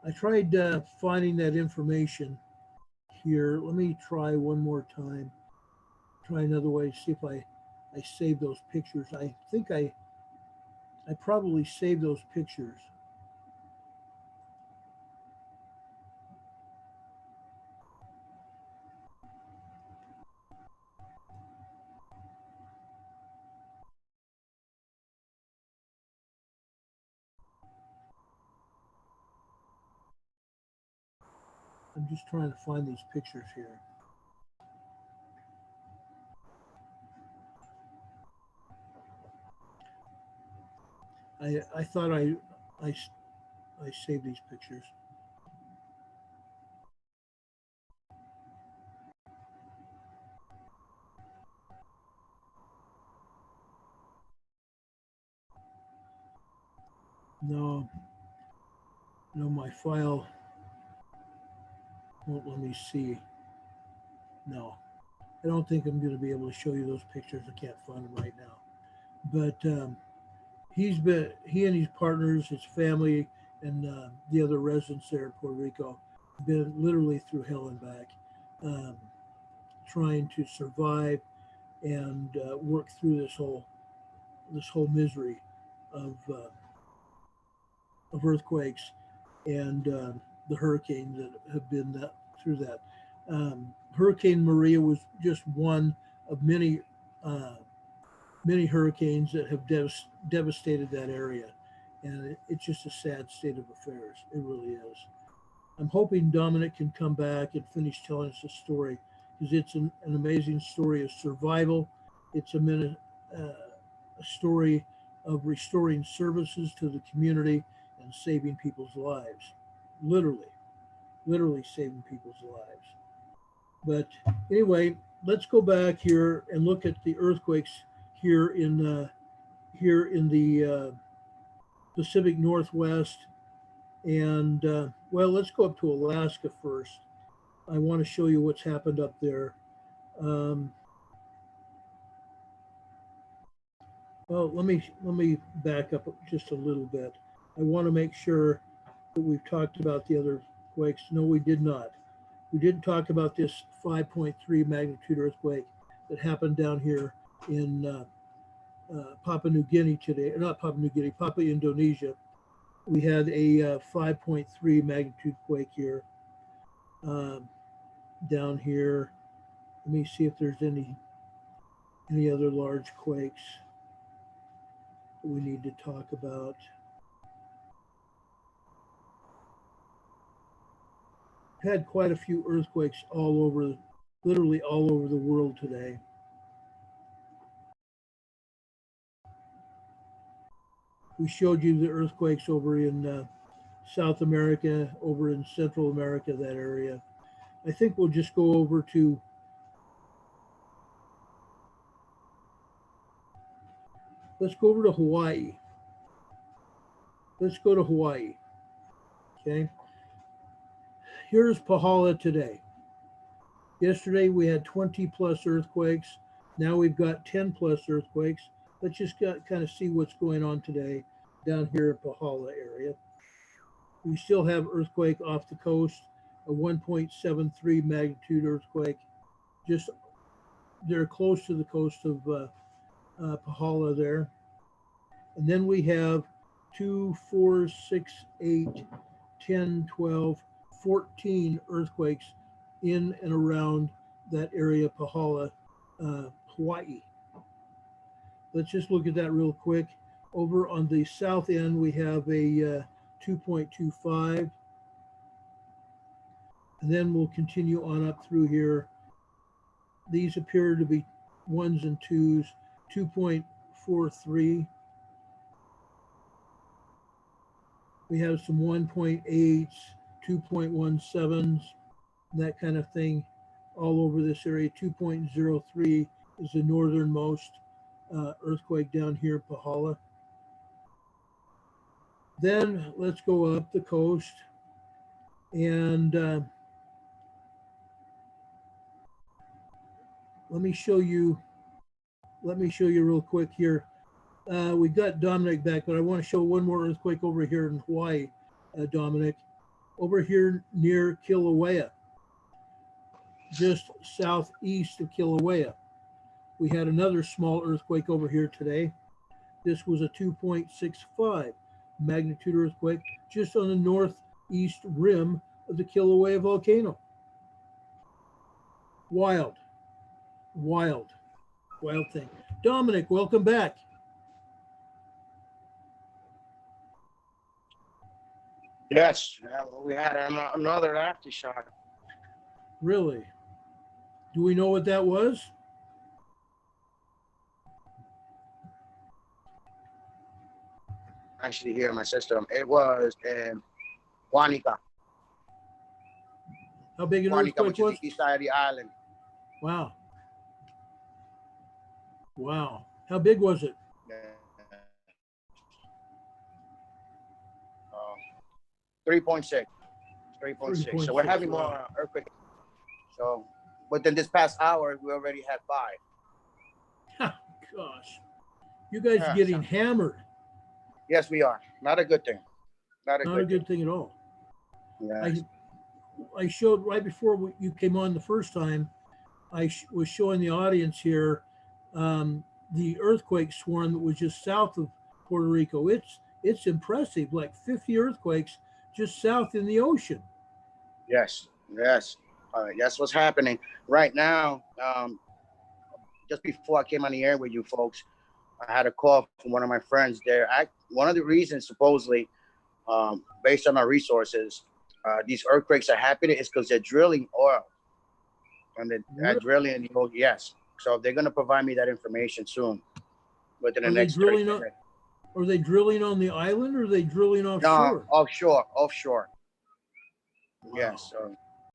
I tried finding that information here. Let me try one more time. Try another way. See if I saved those pictures. I think I probably saved those pictures. I'm just trying to find these pictures here. I thought I saved these pictures. No, no, my file won't let me see. No, I don't think I'm going to be able to show you those pictures. I can't find them right now. But he and his partners, his family, and the other residents there in Puerto Rico have been literally through hell and back, um, trying to survive, and work through this whole misery of earthquakes and the hurricanes that have been through that. Hurricane Maria was just one of many hurricanes that have devastated that area, and it's just a sad state of affairs. It really is. I'm hoping Dominic can come back and finish telling us the story, because it's an amazing story of survival. It's a story of restoring services to the community and saving people's lives, literally saving people's lives. But anyway, let's go back here and look at the earthquakes here in the Pacific Northwest. And well, let's go up to Alaska first. I want to show you what's happened up there. Well, let me back up just a little bit. I want to make sure that we've talked about the other quakes. No, we did not. We didn't talk about this 5.3 magnitude earthquake that happened down here in Papua New Guinea today. Not Papua New Guinea, Papua, Indonesia. We had a 5.3 magnitude quake here, down here. Let me see if there's any other large quakes that we need to talk about. Had quite a few earthquakes all over, literally all over the world today. We showed you the earthquakes over in South America, over in Central America, that area. I think we'll just go over to let's go over to Hawaii. Let's go to Hawaii. Okay. Here's Pahala today. Yesterday we had 20 plus earthquakes. Now we've got 10 plus earthquakes. Let's just kind of see what's going on today down here in Pahala area. We still have earthquake off the coast, a 1.73 magnitude earthquake. Just they're close to the coast of Pahala there. And then we have 2, 4, 6, 8, 10, 12, 14 earthquakes in and around that area, Pahala, Hawaii. Let's just look at that real quick. Over on the south end, we have a 2.25. And then we'll continue on up through here. These appear to be ones and twos, 2.43. We have some 1.8s, 2.17s, that kind of thing all over this area. 2.03 is the northernmost earthquake down here in Pahala. Then let's go up the coast and let me show you real quick here. We got Dominic back, but I want to show one more earthquake over here in Hawaii, Dominic. Over here near Kilauea, just southeast of Kilauea. We had another small earthquake over here today. This was a 2.65 magnitude earthquake just on the northeast rim of the Kilauea volcano. Wild thing. Dominic, welcome back. Yes, we had another aftershock. Really? Do we know what that was? Actually, here in my system, it was in Huanica. How big an Huanica, earthquake which is was? the east side of the island. Wow. How big was it? 3.6. 3.6. So we're having more earthquakes. So within this past hour, we already had 5. Gosh, you guys are getting hammered. Yes, we are. Not a good thing. Not a good thing at all. Yeah. I showed right before you came on the first time, I was showing the audience here the earthquake swarm that was just south of Puerto Rico. It's impressive, like 50 earthquakes just south in the ocean. Yes, yes. That's what's happening right now. Just before I came on the air with you folks, I had a call from one of my friends there. One of the reasons, supposedly, based on our resources, these earthquakes are happening is because they're drilling oil, and they're Really? drilling. Yes. So they're going to provide me that information soon, within the Are they next 30 drilling on? minutes. Are they drilling on the island, or are they drilling No, offshore? offshore, offshore. Wow. Yes.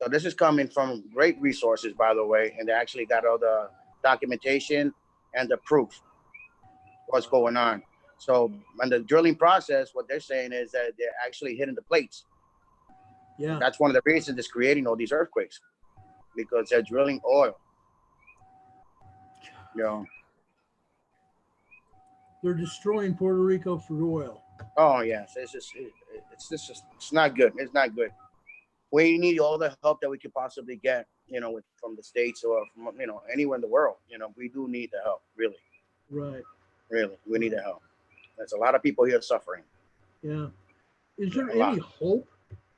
So this is coming from great resources, by the way, and they actually got all the documentation and the proof what's Wow. going on. So on the drilling process, what they're saying is that they're actually hitting the plates. Yeah. That's one of the reasons it's creating all these earthquakes, because they're drilling oil. You know. They're destroying Puerto Rico for oil. Oh yes, it's not good. It's not good. We need all the help that we could possibly get. From the states or from anywhere in the world. We do need the help. Really, Right. really, we need the help. There's a lot of people here suffering. Yeah. Is Yeah, there a any lot. hope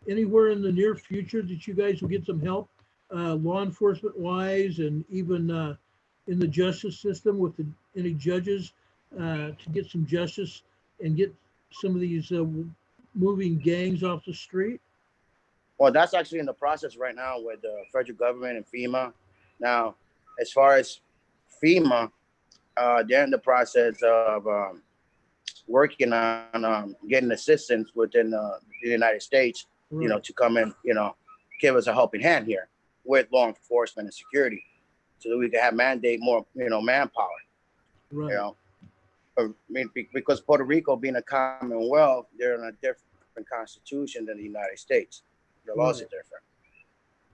anywhere in the near future that you guys will get some help, law enforcement wise, and even in the justice system with any judges to get some justice and get some of these moving gangs off the street? Well, that's actually in the process right now with the federal government and FEMA. Now, as far as FEMA, they're in the process of working on getting assistance within the United States, Right. to come and, give us a helping hand here with law enforcement and security so that we can have mandate more, manpower, you Right. know. I mean, because Puerto Rico being a commonwealth, they're in a different constitution than the United States. The laws are Right. different.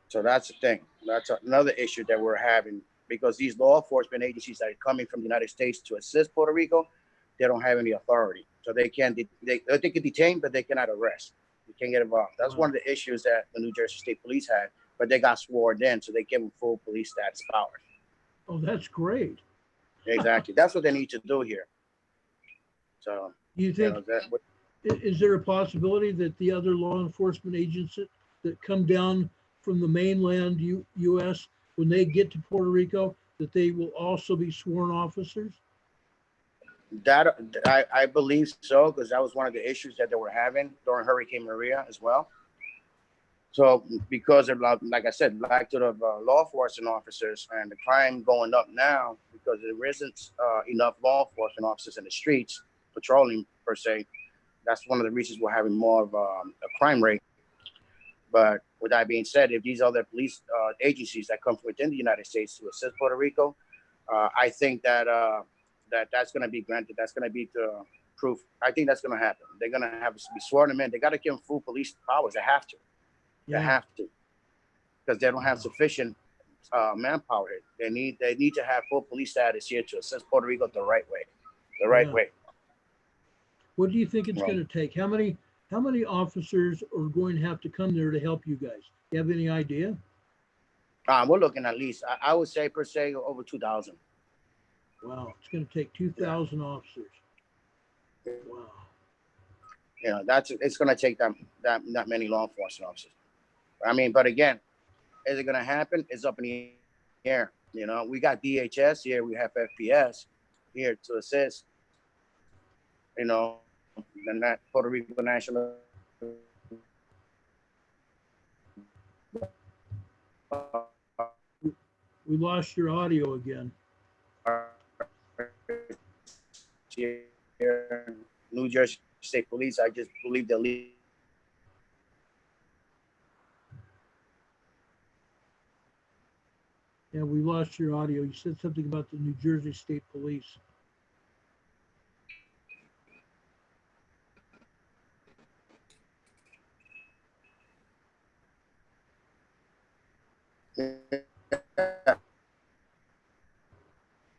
So that's the thing. That's another issue that we're having because these law enforcement agencies that are coming from the United States to assist Puerto Rico, they don't have any authority. So they can't, they can detain, but they cannot arrest. You can't get involved. That's Wow. one of the issues that the New Jersey State Police had, but they got sworn in, so they give them full police status powers. Oh, that's great. Exactly. That's what they need to do here. So, Do you think, that. is there a possibility that the other law enforcement agencies that come down from the mainland U.S., when they get to Puerto Rico, that they will also be sworn officers? That I believe so because that was one of the issues that they were having during Hurricane Maria as well. So because of like I said, lack of law enforcement officers and the crime going up now because there isn't enough law enforcement officers in the streets patrolling per se. That's one of the reasons we're having more of a crime rate. But with that being said, if these other police agencies that come from within the United States to assist Puerto Rico, I think that that's going to be granted. That's going to be the proof. I think that's going to happen. They're going to have to be sworn them in. They got to give them full police powers. They have to. They Yeah. have to because they don't have sufficient manpower. They need to have full police status here to assist Puerto Rico the right way. The right Yeah. way. What do you think it's Well, going to take? How many officers are going to have to come there to help you guys? You have any idea? we're looking at least. I would say per se over 2,000. Wow, it's going to take Yeah. 2,000 officers. Wow. It's going to take that many law enforcement officers. I mean, but again, is it going to happen? It's up in the air. We got DHS here. We have FPS here to assist. And that Puerto Rico National. We lost your audio again. Here, New Jersey State Police. I just believe they'll leave. Yeah, we lost your audio. You said something about the New Jersey State Police.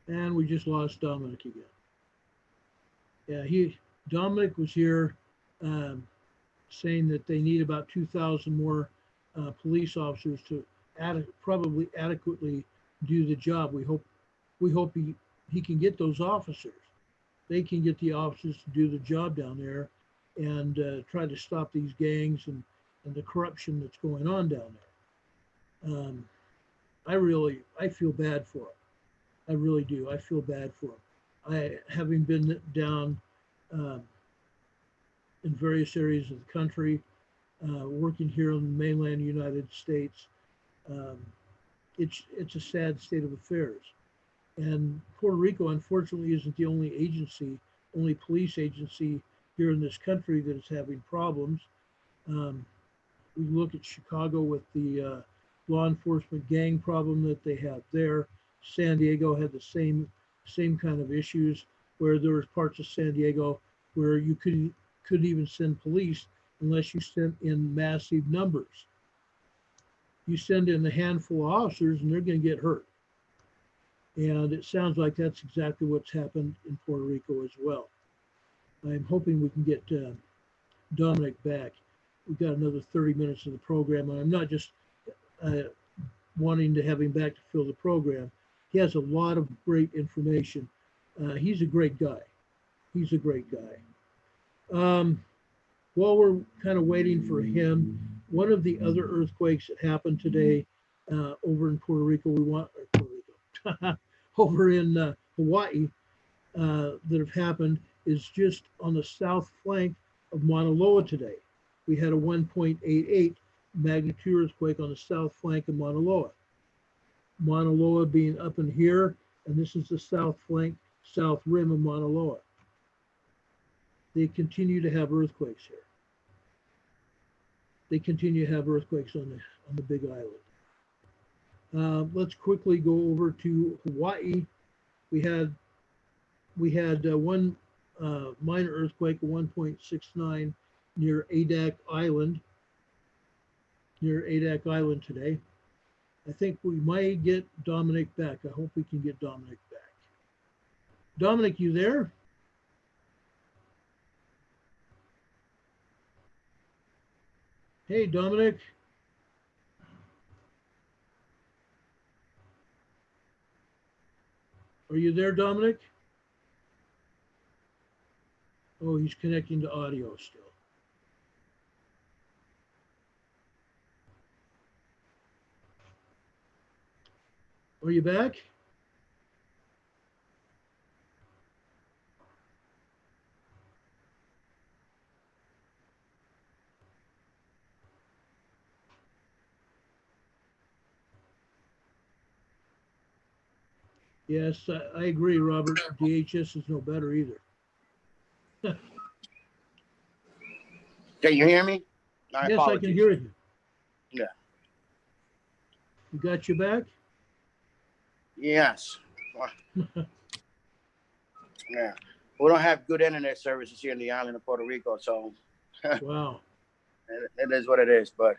And we just lost Dominic again. Yeah, Dominic was here um, saying that they need about 2,000 more police officers to probably adequately do the job. We hope he he can get those officers. They can get the officers to do the job down there and try to stop these gangs and the corruption that's going on down there. I feel bad for him. I really do. I feel bad for him. Having been down in various areas of the country, working here in the mainland United States, it's a sad state of affairs. And Puerto Rico, unfortunately, isn't the only police agency here in this country that is having problems. We look at Chicago with the law enforcement gang problem that they have there. San Diego had the same kind of issues, where there was parts of San Diego where you couldn't even send police unless you sent in massive numbers. You send in a handful of officers and they're going to get hurt. And it sounds like that's exactly what's happened in Puerto Rico as well. I'm hoping we can get Dominic back. We've got another 30 minutes of the program, and I'm not just wanting to have him back to fill the program. He has a lot of great information. He's a great guy. He's a great guy. While we're kind of waiting for him, one of the other earthquakes that happened today over in Puerto Rico, over in Hawaii, that have happened is just on the south flank of Mauna Loa today. We had a 1.88 magnitude earthquake on the south flank of Mauna Loa. Mauna Loa being up in here, and this is the south flank, south rim of Mauna Loa. They continue to have earthquakes here. They continue to have earthquakes on the Big Island. Let's quickly go over to Hawaii. We had one minor earthquake, 1.69 near Adak Island. Today. I think we might get Dominic back. I hope we can get Dominic back. Dominic, you there? Hey, Dominic. Are you there, Dominic? Oh, he's connecting to audio still. Are you back? Yes, I agree, Robert. DHS is no better either. Can you hear me? Yes, I can hear you. Yeah. We got you back? Yes. Yeah. We don't have good internet services here in the island of Puerto Rico, so Wow. it is what it is. But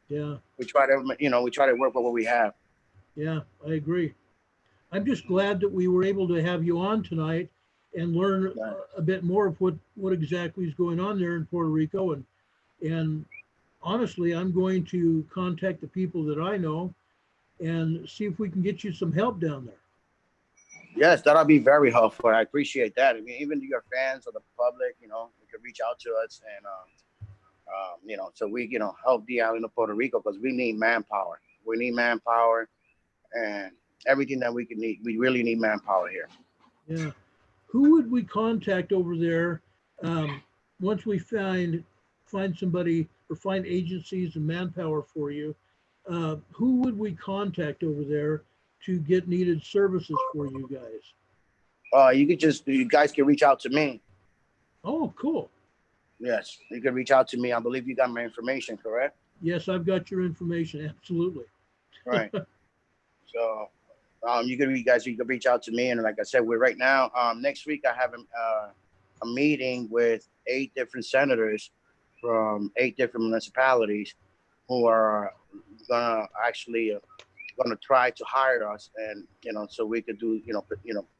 yeah, we try to work with what we have. Yeah, I agree. I'm just glad that we were able to have you on tonight and learn a bit more of what exactly is going on there in Puerto Rico. And honestly, I'm going to contact the people that I know and see if we can get you some help down there. Yes, that'll be very helpful. I appreciate that. I mean, even your fans or the public, you could reach out to us and, so we, help the island of Puerto Rico because we need manpower. We need manpower and everything that we can need. We really need manpower here. Yeah. Who would we contact over there once we find somebody or find agencies and manpower for you? Who would we contact over there to get needed services for you guys? You guys can reach out to me. Oh, cool. Yes, you can reach out to me. I believe you got my information, correct? Yes, I've got your information. Absolutely. Right. So you can reach out to me. And like I said, we're right now, next week, I have a meeting with 8 different senators from 8 different municipalities who are gonna try to hire us, and so we could do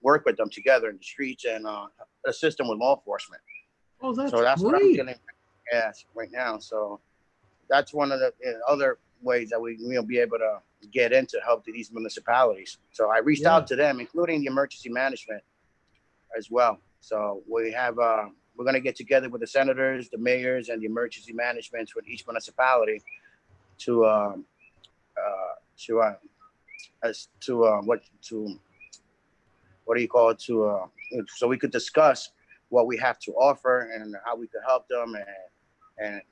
work with them together in the streets and assist them with law enforcement. Oh, that's so that's great. what I'm dealing with. Yes, right now. So that's one of the other ways that we'll be able to get in to help these municipalities. So I reached out to them, including the emergency management as well. So we have we're going to get together with the senators, the mayors, and the emergency management with each municipality to what do you call it, so we could discuss what we have to offer and how we could help them, and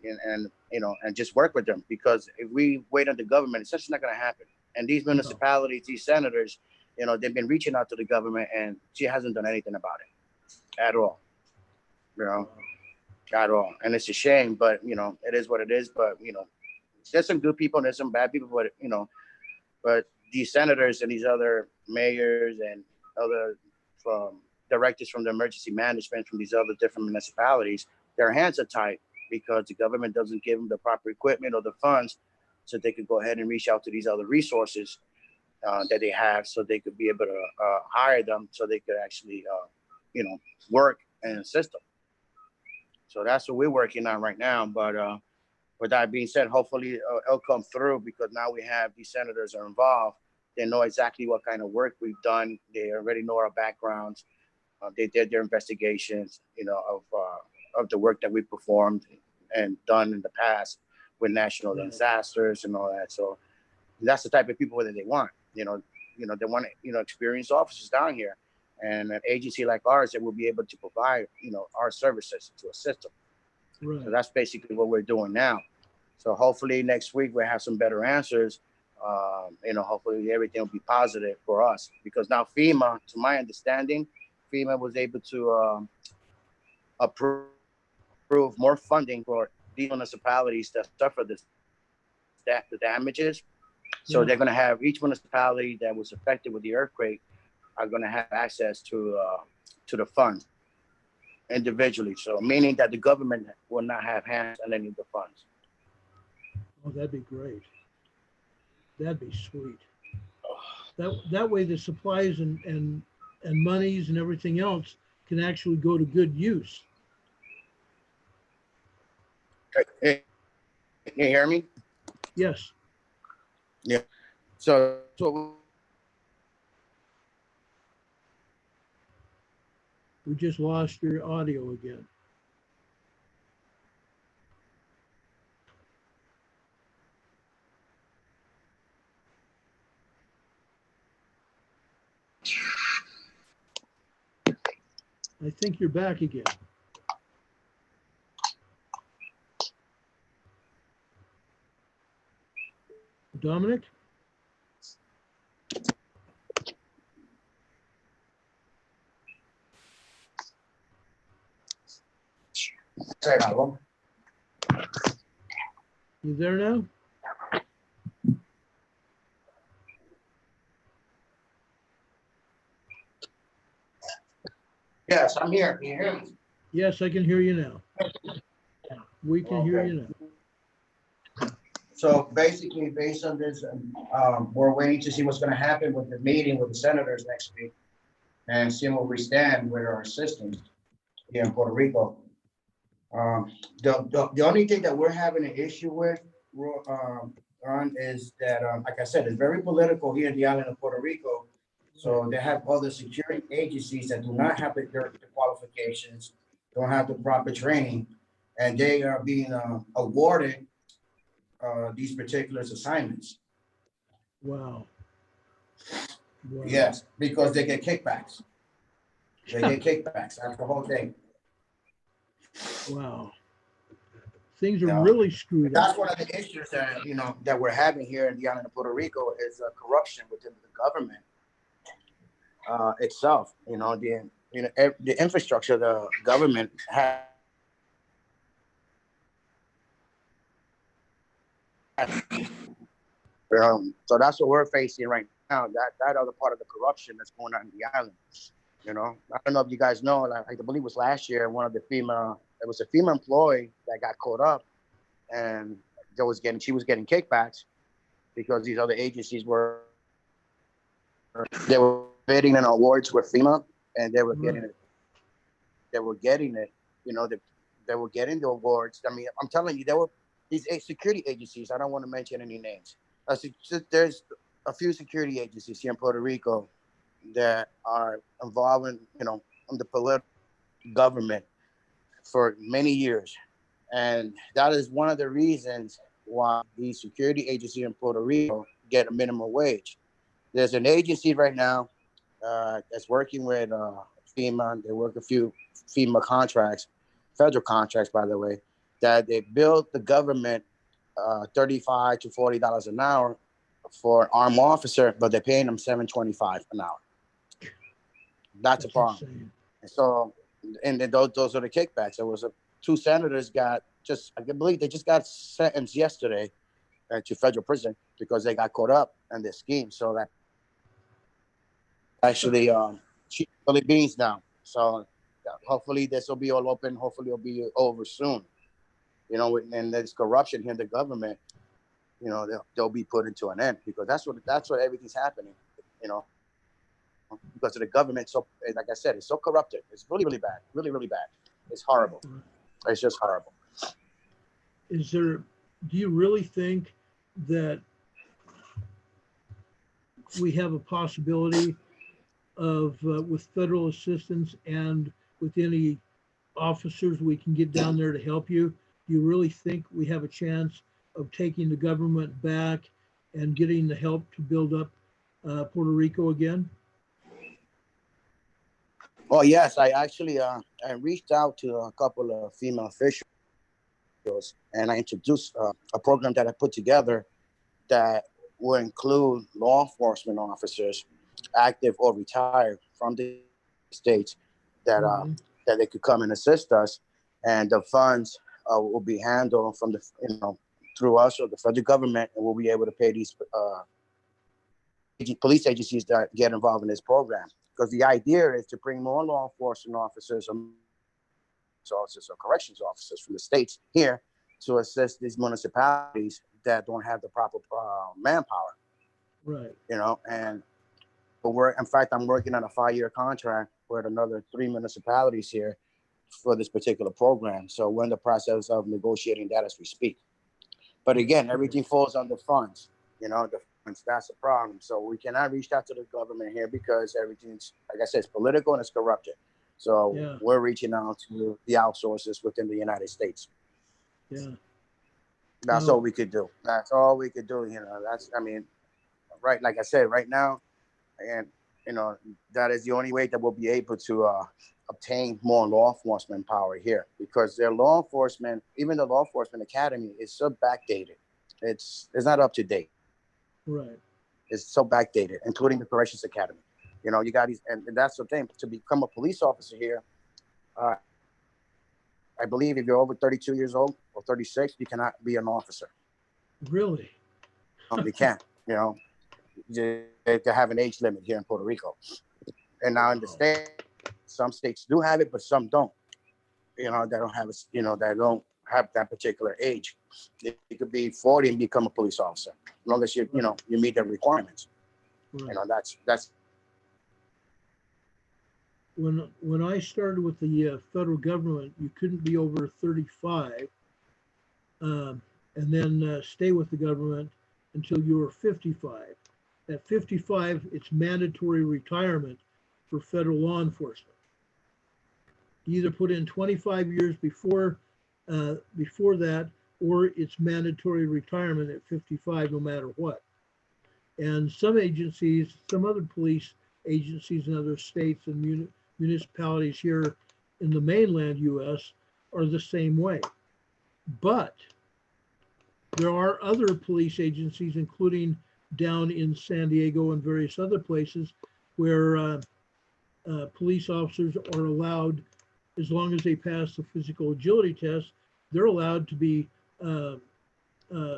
you know, and just work with them, because if we wait on the government, it's just not going to happen. And these municipalities, these senators, you know, they've been reaching out to the government, and she hasn't done anything about it at all, you know, at all. And it's a shame, but you know, it is what it is. But you know, there's some good people and there's some bad people, but you know, but these senators and these other mayors and other directors from the emergency management from these other different municipalities, their hands are tied because the government doesn't give them the proper equipment or the funds so they could go ahead and reach out to these other resources that they have, so they could be able to hire them, so they could actually, you know, work and assist them. So that's what we're working on right now. But with that being said, hopefully it'll come through, because now we have these senators are involved. They know exactly what kind of work we've done. They already know our backgrounds. They did their investigations, you know, of the work that we performed and done in the past with national disasters and all that. So that's the type of people that they want. You know, they want, you know, experienced officers down here, and an agency like ours that will be able to provide, you know, our services to assist them. Right. So that's basically what we're doing now. So hopefully next week we'll have some better answers. You know, hopefully everything will be positive for us, because now FEMA, to my understanding, FEMA was able to approve more funding for these municipalities that suffer the damages. So they're going to have, each municipality that was affected with the earthquake are going to have access to the funds individually. So meaning that the government will not have hands on any of the funds. Oh, that'd be great. That'd be sweet. That way the supplies and monies and everything else can actually go to good use. Hey, can you hear me? Yes. Yeah. So we just lost your audio again. I think you're back again. Dominic? You there now? Yes, I'm here. Can you hear me? Yes, I can hear you now. We can hear you now. So basically, based on this, we're waiting to see what's going to happen with the meeting with the senators next week, and seeing where we stand with our systems here in Puerto Rico. The only thing that we're having an issue with, Ron, is that, like I said, it's very political here in the island of Puerto Rico. So they have other security agencies that do not have the qualifications, don't have the proper training, and they are being awarded these particular assignments. Wow. Yes, because they get kickbacks. They get kickbacks. That's the whole thing. Wow. Things are really screwed up. That's one of the issues that, you know, that we're having here in the island of Puerto Rico is corruption within the government itself. You know, the infrastructure the government has. So that's what we're facing right now. That other part of the corruption that's going on in the island. You know, I don't know if you guys know. Like, I believe it was last year, one of the FEMA, it was a FEMA employee that got caught up, and she was getting kickbacks because these other agencies were bidding in awards with FEMA, and they were getting it. They were getting it. You know, they were getting the awards. I mean, I'm telling you, there were these security agencies. I don't want to mention any names. There's a few security agencies here in Puerto Rico that are involved in the political government for many years. And that is one of the reasons why these security agencies in Puerto Rico get a minimum wage. There's an agency right now that's working with FEMA. They work a few FEMA contracts, federal contracts, by the way, that they bill the government $35 to $40 an hour for an armed officer, but they're paying them $7.25 an hour. That's a problem. Insane. And so, and then those are the kickbacks. There was two senators I believe they just got sentenced yesterday to federal prison because they got caught up in this scheme. So that actually cheap Billy Beans now. So hopefully this will be all open. Hopefully it'll be over soon. And there's corruption here in the government. They'll be put into an end because that's what everything's happening. Because of the government. So like I said, it's so corrupted. It's really, really bad. Really, really bad. It's horrible. It's just horrible. Do you really think that we have a possibility of, with federal assistance and with any officers we can get down there to help you, do you really think we have a chance of taking the government back and getting the help to build up Puerto Rico again? Oh, yes. I actually I reached out to a couple of female officials and I introduced a program that I put together that will include law enforcement officers, active or retired from the states, that that they could come and assist us, and the funds will be handled from through us or the federal government, and we'll be able to pay these police agencies that get involved in this program. Because the idea is to bring more law enforcement officers or corrections officers from the states here to assist these municipalities that don't have the proper manpower. Right. And in fact, I'm working on a 5-year contract with another 3 municipalities here for this particular program. So we're in the process of negotiating that as we speak. But again, everything falls under funds. The funds, that's the problem. So we cannot reach out to the government here because everything's, like I said, it's political and it's corrupted. So we're reaching out to the outsourcers within the United States. Yeah. That's all we could do. That's all we could do. Right. Like I said, right now, and that is the only way that we'll be able to obtain more law enforcement power here, because their law enforcement, even the law enforcement academy, is so backdated. It's not up to date. Right. It's so backdated, including the corrections academy. You got these, and that's the thing. To become a police officer here, I believe if you're over 32 years old or 36, you cannot be an officer. Really? You can't. They have an age limit here in Puerto Rico. And now in the state, some states do have it, but some don't. They don't have they don't have that particular age. You could be 40 and become a police officer, as long as you meet the requirements. Right. That's. When I started with the federal government, you couldn't be over 35, and then stay with the government until you were 55. At 55, it's mandatory retirement for federal law enforcement. You either put in 25 years before that, or it's mandatory retirement at 55, no matter what. And some agencies, some other police agencies in other states and municipalities here in the mainland U.S. are the same way. But there are other police agencies, including down in San Diego and various other places, where police officers are allowed, as long as they pass the physical agility test, they're allowed to be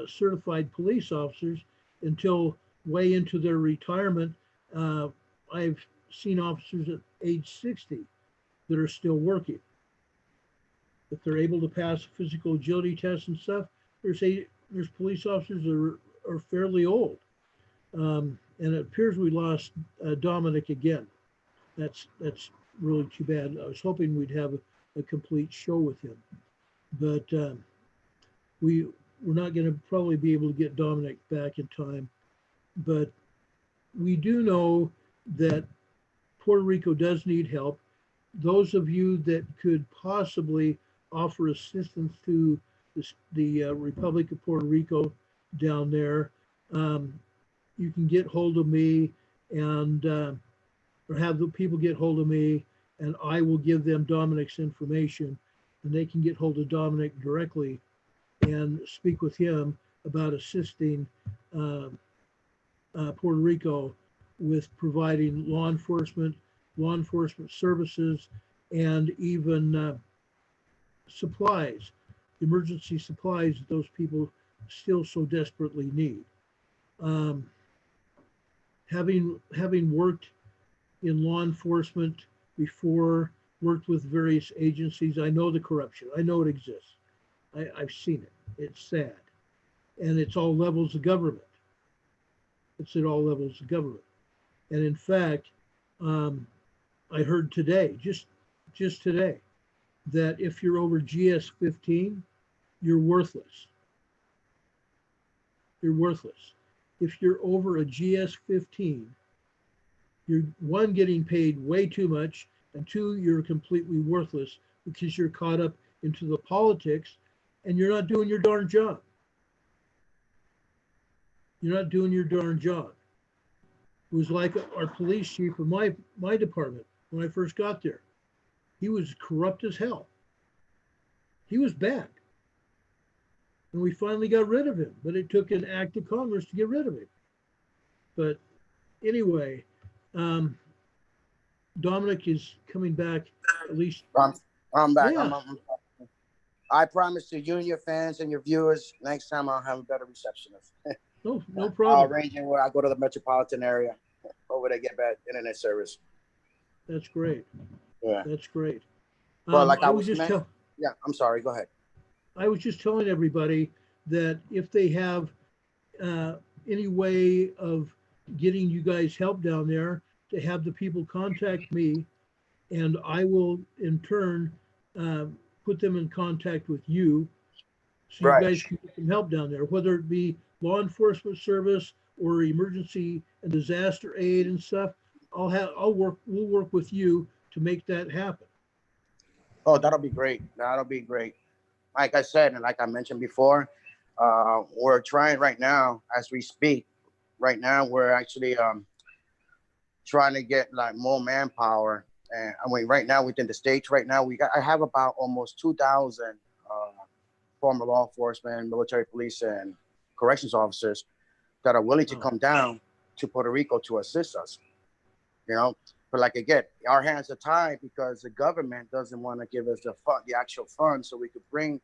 certified police officers until way into their retirement. I've seen officers at age 60 that are still working. If they're able to pass a physical agility test and stuff, there's police officers that are fairly old. And it appears we lost Dominic again. That's really too bad. I was hoping we'd have a complete show with him, but we're not going to probably be able to get Dominic back in time. But we do know that Puerto Rico does need help. Those of you that could possibly offer assistance to the Republic of Puerto Rico down there, you can get hold of me and or have the people get hold of me, and I will give them Dominic's information, and they can get hold of Dominic directly and speak with him about assisting Puerto Rico with providing law enforcement services, and even supplies, emergency supplies that those people still so desperately need. Having worked in law enforcement before, worked with various agencies, I know the corruption. I know it exists. I've seen it. It's sad. And it's all levels of government. It's at all levels of government. And in fact, I heard today, just today, that if you're over GS 15, you're worthless. You're worthless. If you're over a GS 15, you're one, getting paid way too much, and two, you're completely worthless because you're caught up into the politics and you're not doing your darn job. You're not doing your darn job. It was like our police chief of my department when I first got there. He was corrupt as hell. He was bad. And we finally got rid of him, but it took an act of Congress to get rid of him. But anyway, Dominic is coming back, at least. I'm back. Yeah. I promise to you and your fans and your viewers, next time I'll have a better receptionist. No I'll problem. arrange it where I go to the metropolitan area over there, get bad internet service. That's great. Yeah. That's great. Well, like I was just yeah, I'm sorry. Go ahead. I was just telling everybody that if they have any way of getting you guys help down there, to have the people contact me, and I will in turn put them in contact with you, so Right. you guys can get some help down there, whether it be law enforcement service or emergency and disaster aid and stuff. We'll work with you to make that happen. Oh, that'll be great. That'll be great. Like I said, and like I mentioned before, we're trying right now as we speak. Right now, we're actually trying to get like more manpower. And I mean, right now within the states, right now I have about almost 2,000 former law enforcement, military police, and corrections officers that are willing to come down to Puerto Rico to assist us. You know, but like again, our hands are tied because the government doesn't want to give us the actual funds, so we could bring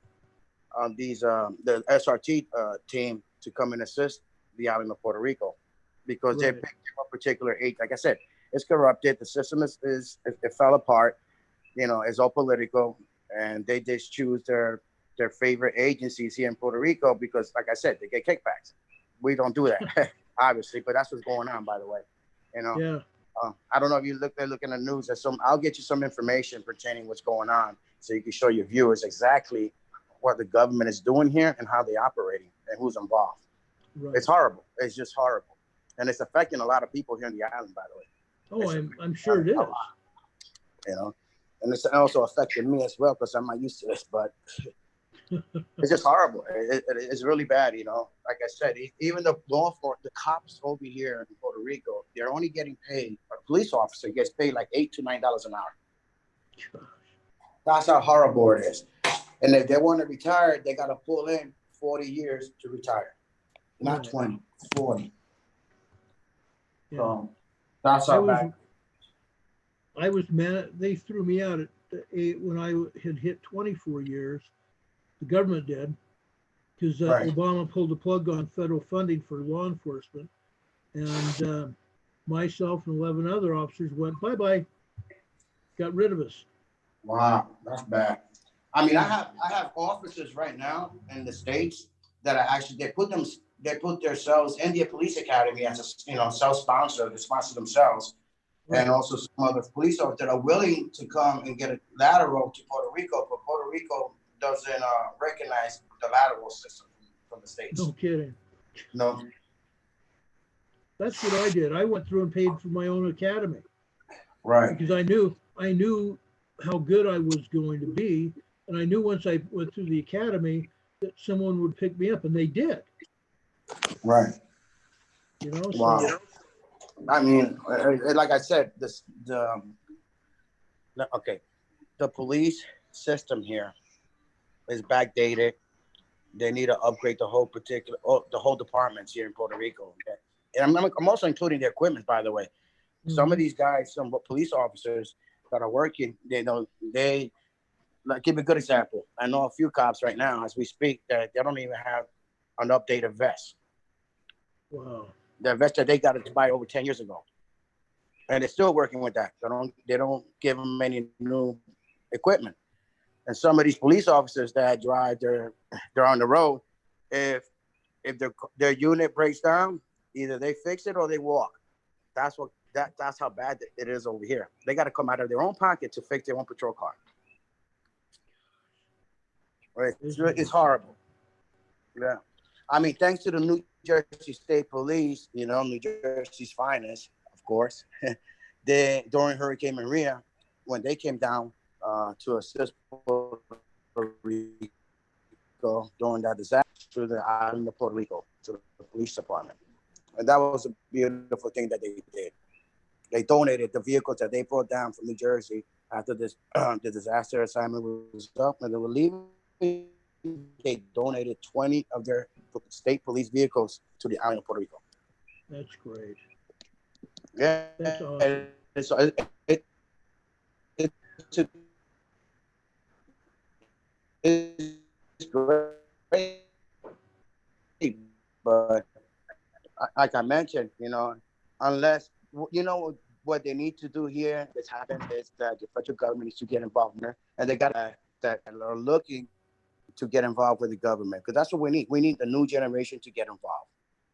the SRT team to come and assist the island of Puerto Rico, because they picked a particular age. Like I said, it's corrupted. The system it fell apart. You know, it's all political, and they just choose their favorite agencies here in Puerto Rico because, like I said, they get kickbacks. We don't do that, obviously, but that's what's going on, by the way. You know. Yeah. I don't know if you look in the news. I'll get you some information pertaining what's going on, so you can show your viewers exactly what the government is doing here and how they're operating and who's involved. Right. It's horrible. It's just horrible, and it's affecting a lot of people here on the island, by the way. Oh, I'm sure it is. You know, and it's also affecting me as well because I'm not used to this, but it's just horrible. It's really bad, you know. Like I said, even the cops over here in Puerto Rico, they're only getting paid. A police officer gets paid like $8 to $9 an hour. Gosh. That's how horrible it is. And if they want to retire, they got to pull in 40 years to retire, not 20, 40. Yeah. So that's how bad. I was mad. They threw me out when I had hit 24 years. The government did, because Obama pulled the plug on federal funding for law enforcement, and myself and 11 other officers went bye-bye, got rid of us. Wow, that's bad. I mean, I have officers right now in the States that are actually they put themselves in the police academy as a self-sponsor. They sponsor themselves, and also some other police officers that are willing to come and get a lateral to Puerto Rico, but Puerto Rico doesn't recognize the lateral system from the States. No kidding. No. That's what I did. I went through and paid for my own academy Right. because I knew how good I was going to be, and I knew once I went through the academy that someone would pick me up, and they did. Right. You know, Wow. so I mean, like I said, okay, the police system here is backdated. They need to upgrade the whole departments here in Puerto Rico. And I'm also including the equipment, by the way. Some of mhm. these guys, some police officers that are working, they like, give a good example. I know a few cops right now, as we speak, that they don't even have an updated vest. Wow. The vest that they got to buy over 10 years ago, and they're still working with that. They don't give them any new equipment. And some of these police officers that drive, they're on the road. If their unit breaks down, either they fix it or they walk. That's how bad it is over here. They got to come out of their own pocket to fix their own patrol car. Right? It's horrible. Yeah. I mean, thanks to the New Jersey State Police, New Jersey's finest, of course, during Hurricane Maria, when they came down to assist Puerto Rico during that disaster to the island of Puerto Rico, to the police department. And that was a beautiful thing that they did. They donated the vehicles that they brought down from New Jersey after this the disaster assignment was up, and they were leaving. They donated 20 of their state police vehicles to the island of Puerto Rico. That's great. Yeah, That's awesome. It's great, but like I mentioned, unless what they need to do here that's happened is that the federal government needs to get involved in there, and they got that are looking to get involved with the government, because that's what we need. We need the new generation to get involved,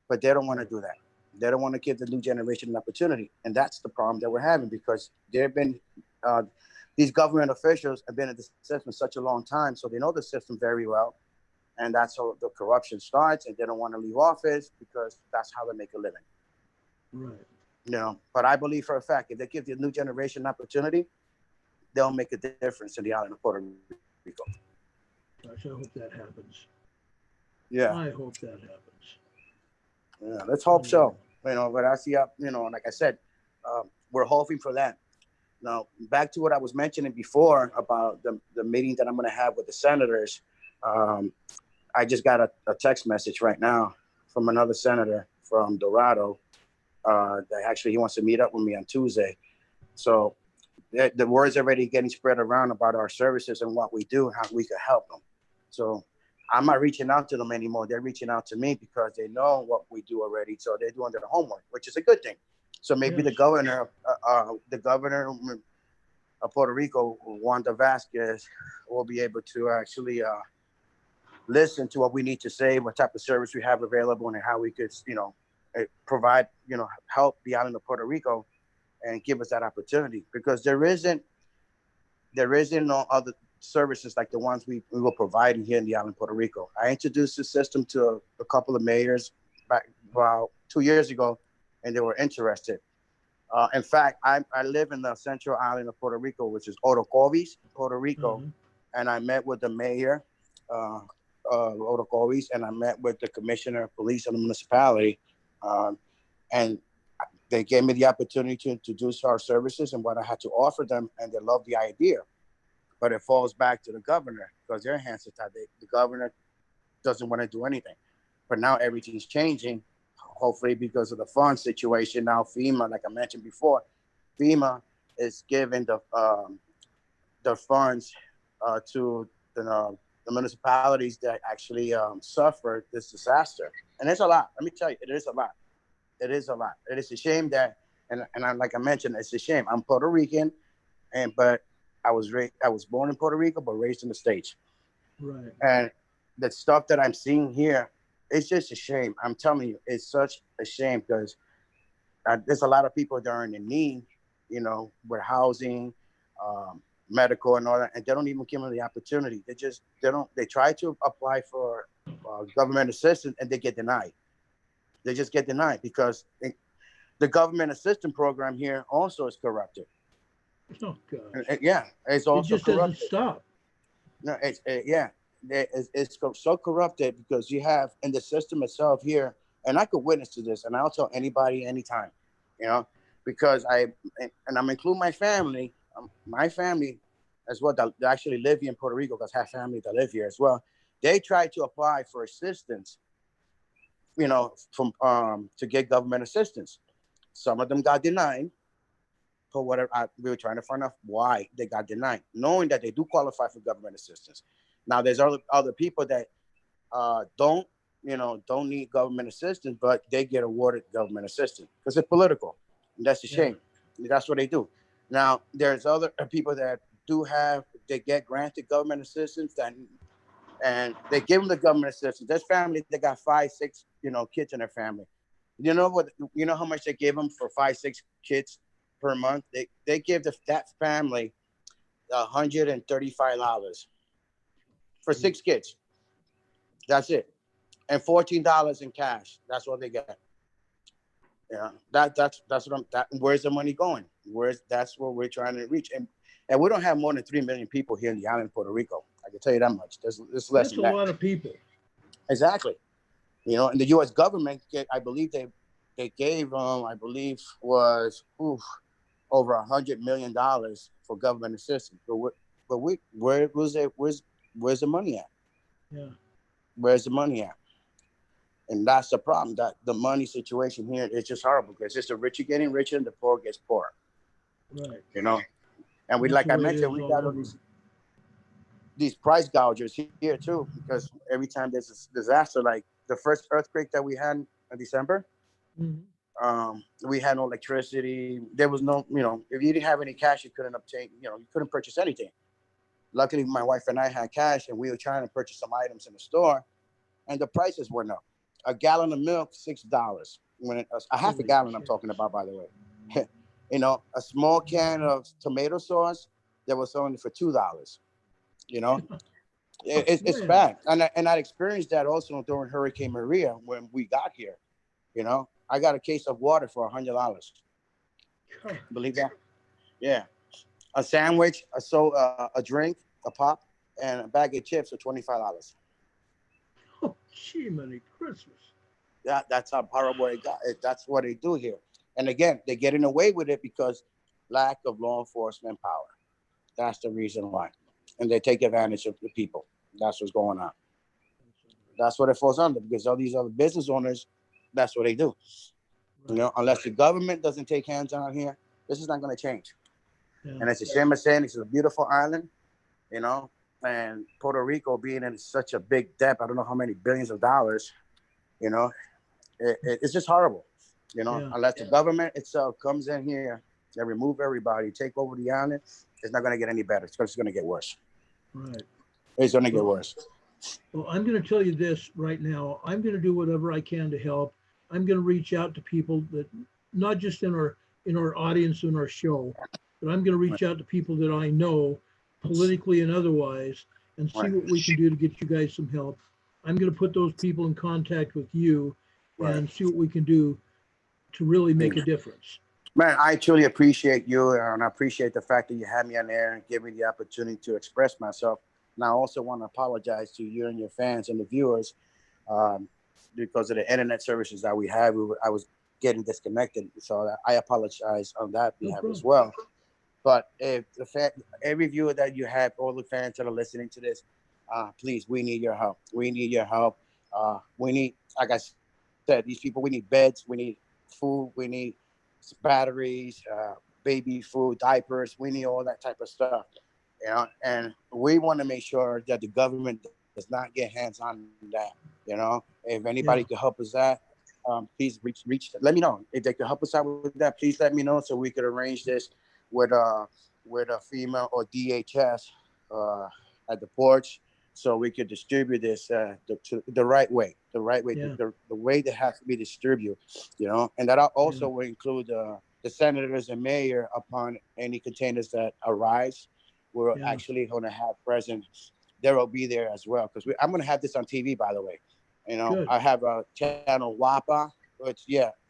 but they don't want to do that. They don't want to give the new generation an opportunity, and that's the problem that we're having, because there have been these government officials have been in the system such a long time, so they know the system very well, and that's how the corruption starts, and they don't want to leave office because that's how they make a living. Right. But I believe for a fact, if they give the new generation an opportunity, they'll make a difference in the island of Puerto Rico. Gosh, I hope that happens. Yeah. I hope that happens. Yeah, let's hope so. But I see, like I said, we're hoping for that. Now, back to what I was mentioning before about the meeting that I'm going to have with the senators. I just got a text message right now from another senator from Dorado. That actually he wants to meet up with me on Tuesday. So the word's already getting spread around about our services and what we do, how we can help them. So I'm not reaching out to them anymore. They're reaching out to me because they know what we do already. So they're doing their homework, which is a good thing. So maybe the governor of Puerto Rico, Wanda Vasquez, will be able to actually listen to what we need to say, what type of service we have available, and how we could, provide, help the island of Puerto Rico and give us that opportunity, because there isn't no other services like the ones we were providing here in the island of Puerto Rico. I introduced the system to a couple of mayors back about 2 years ago, and they were interested. In fact, I live in the central island of Puerto Rico, which is Orocovis, Puerto Rico, and I met with the mayor Orocovis, and I met with the commissioner of police of the municipality, and they gave me the opportunity to introduce our services and what I had to offer them, and they love the idea. But it falls back to the governor, because their hands are tied. The governor doesn't want to do anything. But now everything's changing, hopefully because of the fund situation. Now FEMA, like I mentioned before, FEMA is giving the funds to the municipalities that actually suffered this disaster. And it's a lot. Let me tell you, it is a lot. It is a lot. It is a shame that, and like I mentioned, it's a shame. I'm Puerto Rican, but I was born in Puerto Rico, but raised in the States. Right. And the stuff that I'm seeing here, it's just a shame. I'm telling you, it's such a shame, because there's a lot of people that are in need, with housing, medical and all that, and they don't even give them the opportunity. They try to apply for government assistance, and they get denied. They just get denied because The government assistance program here also is corrupted. Oh gosh. Yeah, it's It also just doesn't corrupted. stop. No, yeah, it's so corrupted because you have in the system itself here, and I could witness to this, and I'll tell anybody anytime, you know, because I'm including my family, as well that actually live here in Puerto Rico because I have family that live here as well. They tried to apply for assistance, from to get government assistance. Some of them got denied for whatever. We were trying to find out why they got denied, knowing that they do qualify for government assistance. Now, there's other people that don't need government assistance, but they get awarded government assistance because it's political. And that's a shame. That's what they do. Now, there's other people that they get granted government assistance and they give them the government assistance. There's families that got 5, 6, kids in their family. You know what? You know how much they give them for 5, 6 kids per month? They give that family $135 for 6 kids. That's it, and $14 in cash. That's what they get. Yeah, that's what where's the money going? That's what we're trying to reach, and we don't have more than 3 million people here in the island of Puerto Rico. I can tell you that much. There's less That's than a that. lot of people. Exactly. And the U.S. government, I believe they gave I believe was over $100 million for government assistance. Where's the money at? Yeah. Where's the money at? And that's the problem. That the money situation here is just horrible because it's the rich are getting richer and the poor gets poorer. Right. And we, That's like I mentioned, we got all these price gougers here too, because every time there's a disaster, like the first earthquake that we had in December, we had no electricity. There was no, if you didn't have any cash, you couldn't obtain, you couldn't purchase anything. Luckily, my wife and I had cash, and we were trying to purchase some items in the store, and the prices went up. A gallon of milk, $6. A half a gallon, I'm talking about, by the way. A small can of tomato sauce that was only for $2. It's bad, and I experienced that also during Hurricane Maria when we got here. I got a case of water for $100. Believe that? Yeah, a sandwich, a drink, a pop, and a bag of chips for $25. Oh, gee, Merry Christmas. That's how horrible it got. That's what they do here. And again, they're getting away with it because lack of law enforcement power. That's the reason why. And they take advantage of the people. That's what's going on. That's what it falls under, because all these other business owners, that's what they do. Right. Unless the government doesn't take hands on here, this is not going to change. Yeah. And it's a shame of saying it's a beautiful island, and Puerto Rico being in such a big debt, I don't know how many billions of dollars, it's just horrible, unless the government itself comes in here and remove everybody, take over the island, it's not going to get any better. It's just going to get worse. Right. It's going to get worse. Well, I'm going to tell you this right now. I'm going to do whatever I can to help. I'm going to reach out to people that, not just in our audience, in our show, but I'm going to reach out to people that I know, politically and otherwise, and see what we can do to get you guys some help. I'm going to put those people in contact with you and see what we can do to really make a difference. Man, I truly appreciate you, and I appreciate the fact that you had me on there and gave me the opportunity to express myself. And I also want to apologize to you and your fans and the viewers because of the internet services that we have. I was getting disconnected, so I apologize on that behalf as well. But if every viewer that you have, all the fans that are listening to this, please, we need your help. We need your help. We need, like I said, these people, we need beds, we need food, we need batteries, baby food, diapers. We need all that type of stuff. And we want to make sure that the government does not get hands on that. If anybody can help us out, please reach. Let me know if they can help us out with that. Please let me know so we could arrange this with a FEMA or DHS at the ports, so we could distribute this the right way, the way that has to be distributed. And that also will include the senators and mayor upon any containers that arise. We're actually going to have present. They will be there as well, because I'm going to have this on TV, by the way. I have a channel WAPA, which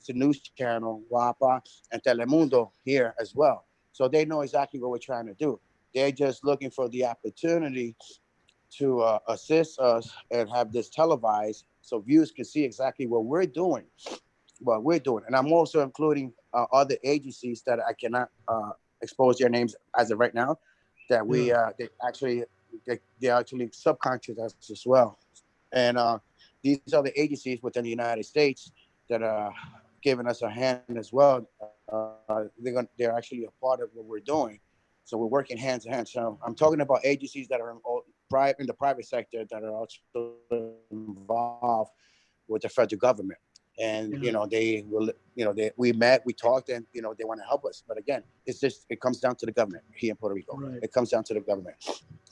the news channel, WAPA, and Telemundo here as well. So they know exactly what we're trying to do. They're just looking for the opportunity to assist us and have this televised so viewers can see exactly what we're doing. And I'm also including other agencies that I cannot expose their names as of right now, that they actually subcontract us as well. And these are the agencies within the United States that are giving us a hand as well. They're actually a part of what we're doing. So we're working hand to hand. So I'm talking about agencies that are in the private sector that are also involved with the federal government. And, we met, we talked, and, they want to help us. But again, it comes down to the government here in Puerto Rico. Right. It comes down to the government.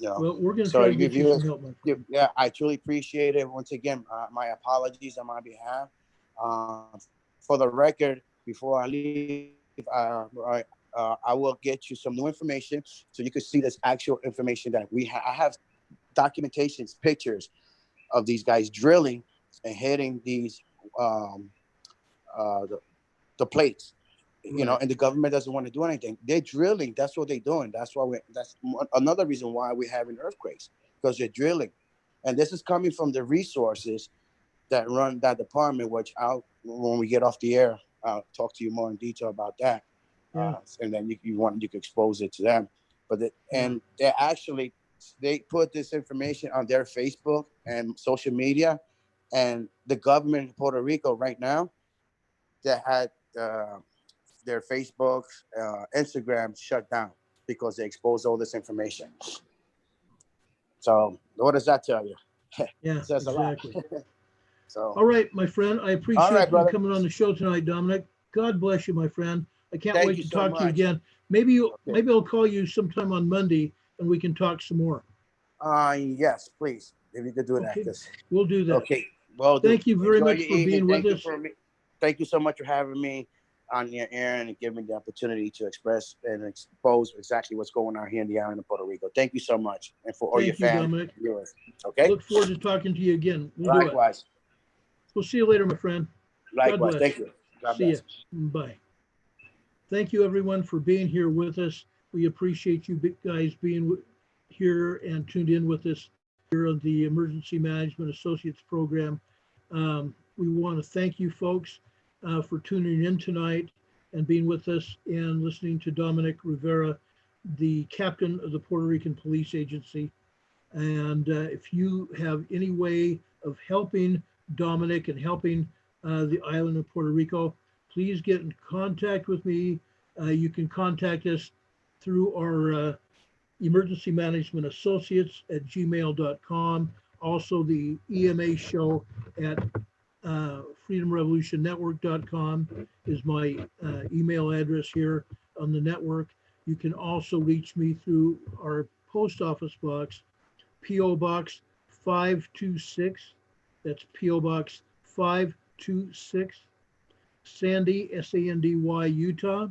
Well, we're going to try to get you some help. Yeah, I truly appreciate it. Once again, my apologies on my behalf. For the record, before I leave, I will get you some new information so you can see this actual information that we have. I have documentations, pictures of these guys drilling and hitting these the plates, and the government doesn't want to do anything. They're drilling. That's what they're doing. That's another reason why we're having earthquakes, because they're drilling. And this is coming from the resources that run that department, which when we get off the air, I'll talk to you more in detail about that. Yeah. And then you can expose it to them. And they put this information on their Facebook and social media, and the government in Puerto Rico right now, they had their Facebook, Instagram shut down because they exposed all this information. So what does that tell you? Yeah, It says exactly. a lot. So, all right, my friend, I appreciate you coming on the show tonight, Dominic. God bless you, my friend. I can't wait to talk to you again. Maybe I'll call you sometime on Monday and we can talk some more. Yes, please. If you could do that. We'll do that. Okay. Well, thank you very much for being with us. Thank you so much for having me on your air and giving me the opportunity to express and expose exactly what's going on here in the island of Puerto Rico. Thank you so much. And for all your fans. Viewers. Okay. Look forward to talking to you again. Likewise. We'll see you later, my friend. Likewise. Thank you. God bless. See you. Bye. Thank you, everyone, for being here with us. We appreciate you guys being here and tuned in with us here on the Emergency Management Associates program. We want to thank you folks for tuning in tonight and being with us and listening to Dominic Rivera, the captain of the Puerto Rican Police Agency. And if you have any way of helping Dominic and helping the island of Puerto Rico, please get in contact with me. You can contact us through our Emergency Management Associates at gmail.com. Also the EMA show at freedomrevolutionnetwork.com is my email address here on the network. You can also reach me through our post office box, P.O. Box 526. That's P.O. Box 526, Sandy, S-A-N-D-Y, Utah,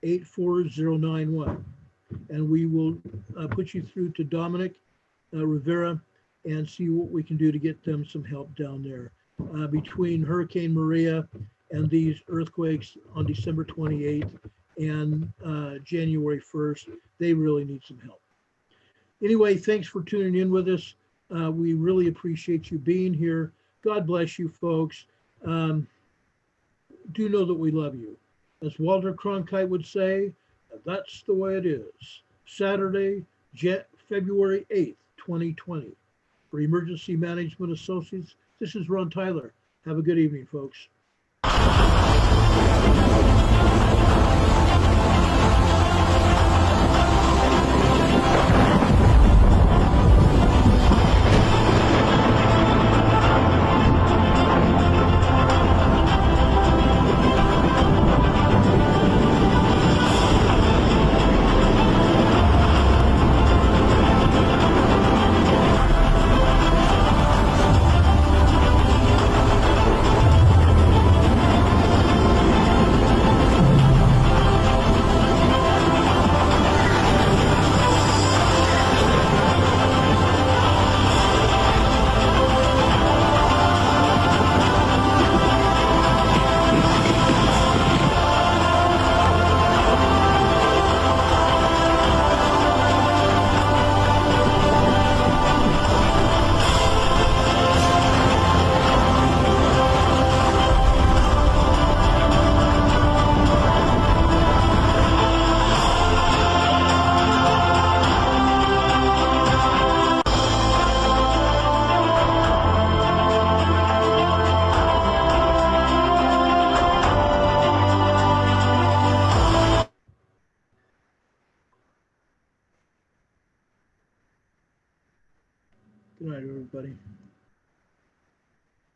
84091. And we will put you through to Dominic Rivera and see what we can do to get them some help down there. Between Hurricane Maria and these earthquakes on December 28th and January 1st, they really need some help. Anyway, thanks for tuning in with us. We really appreciate you being here. God bless you, folks. Do know that we love you. As Walter Cronkite would say, that's the way it is. Saturday, February 8th, 2020. For Emergency Management Associates, this is Ron Tyler. Have a good evening, folks. night, everybody.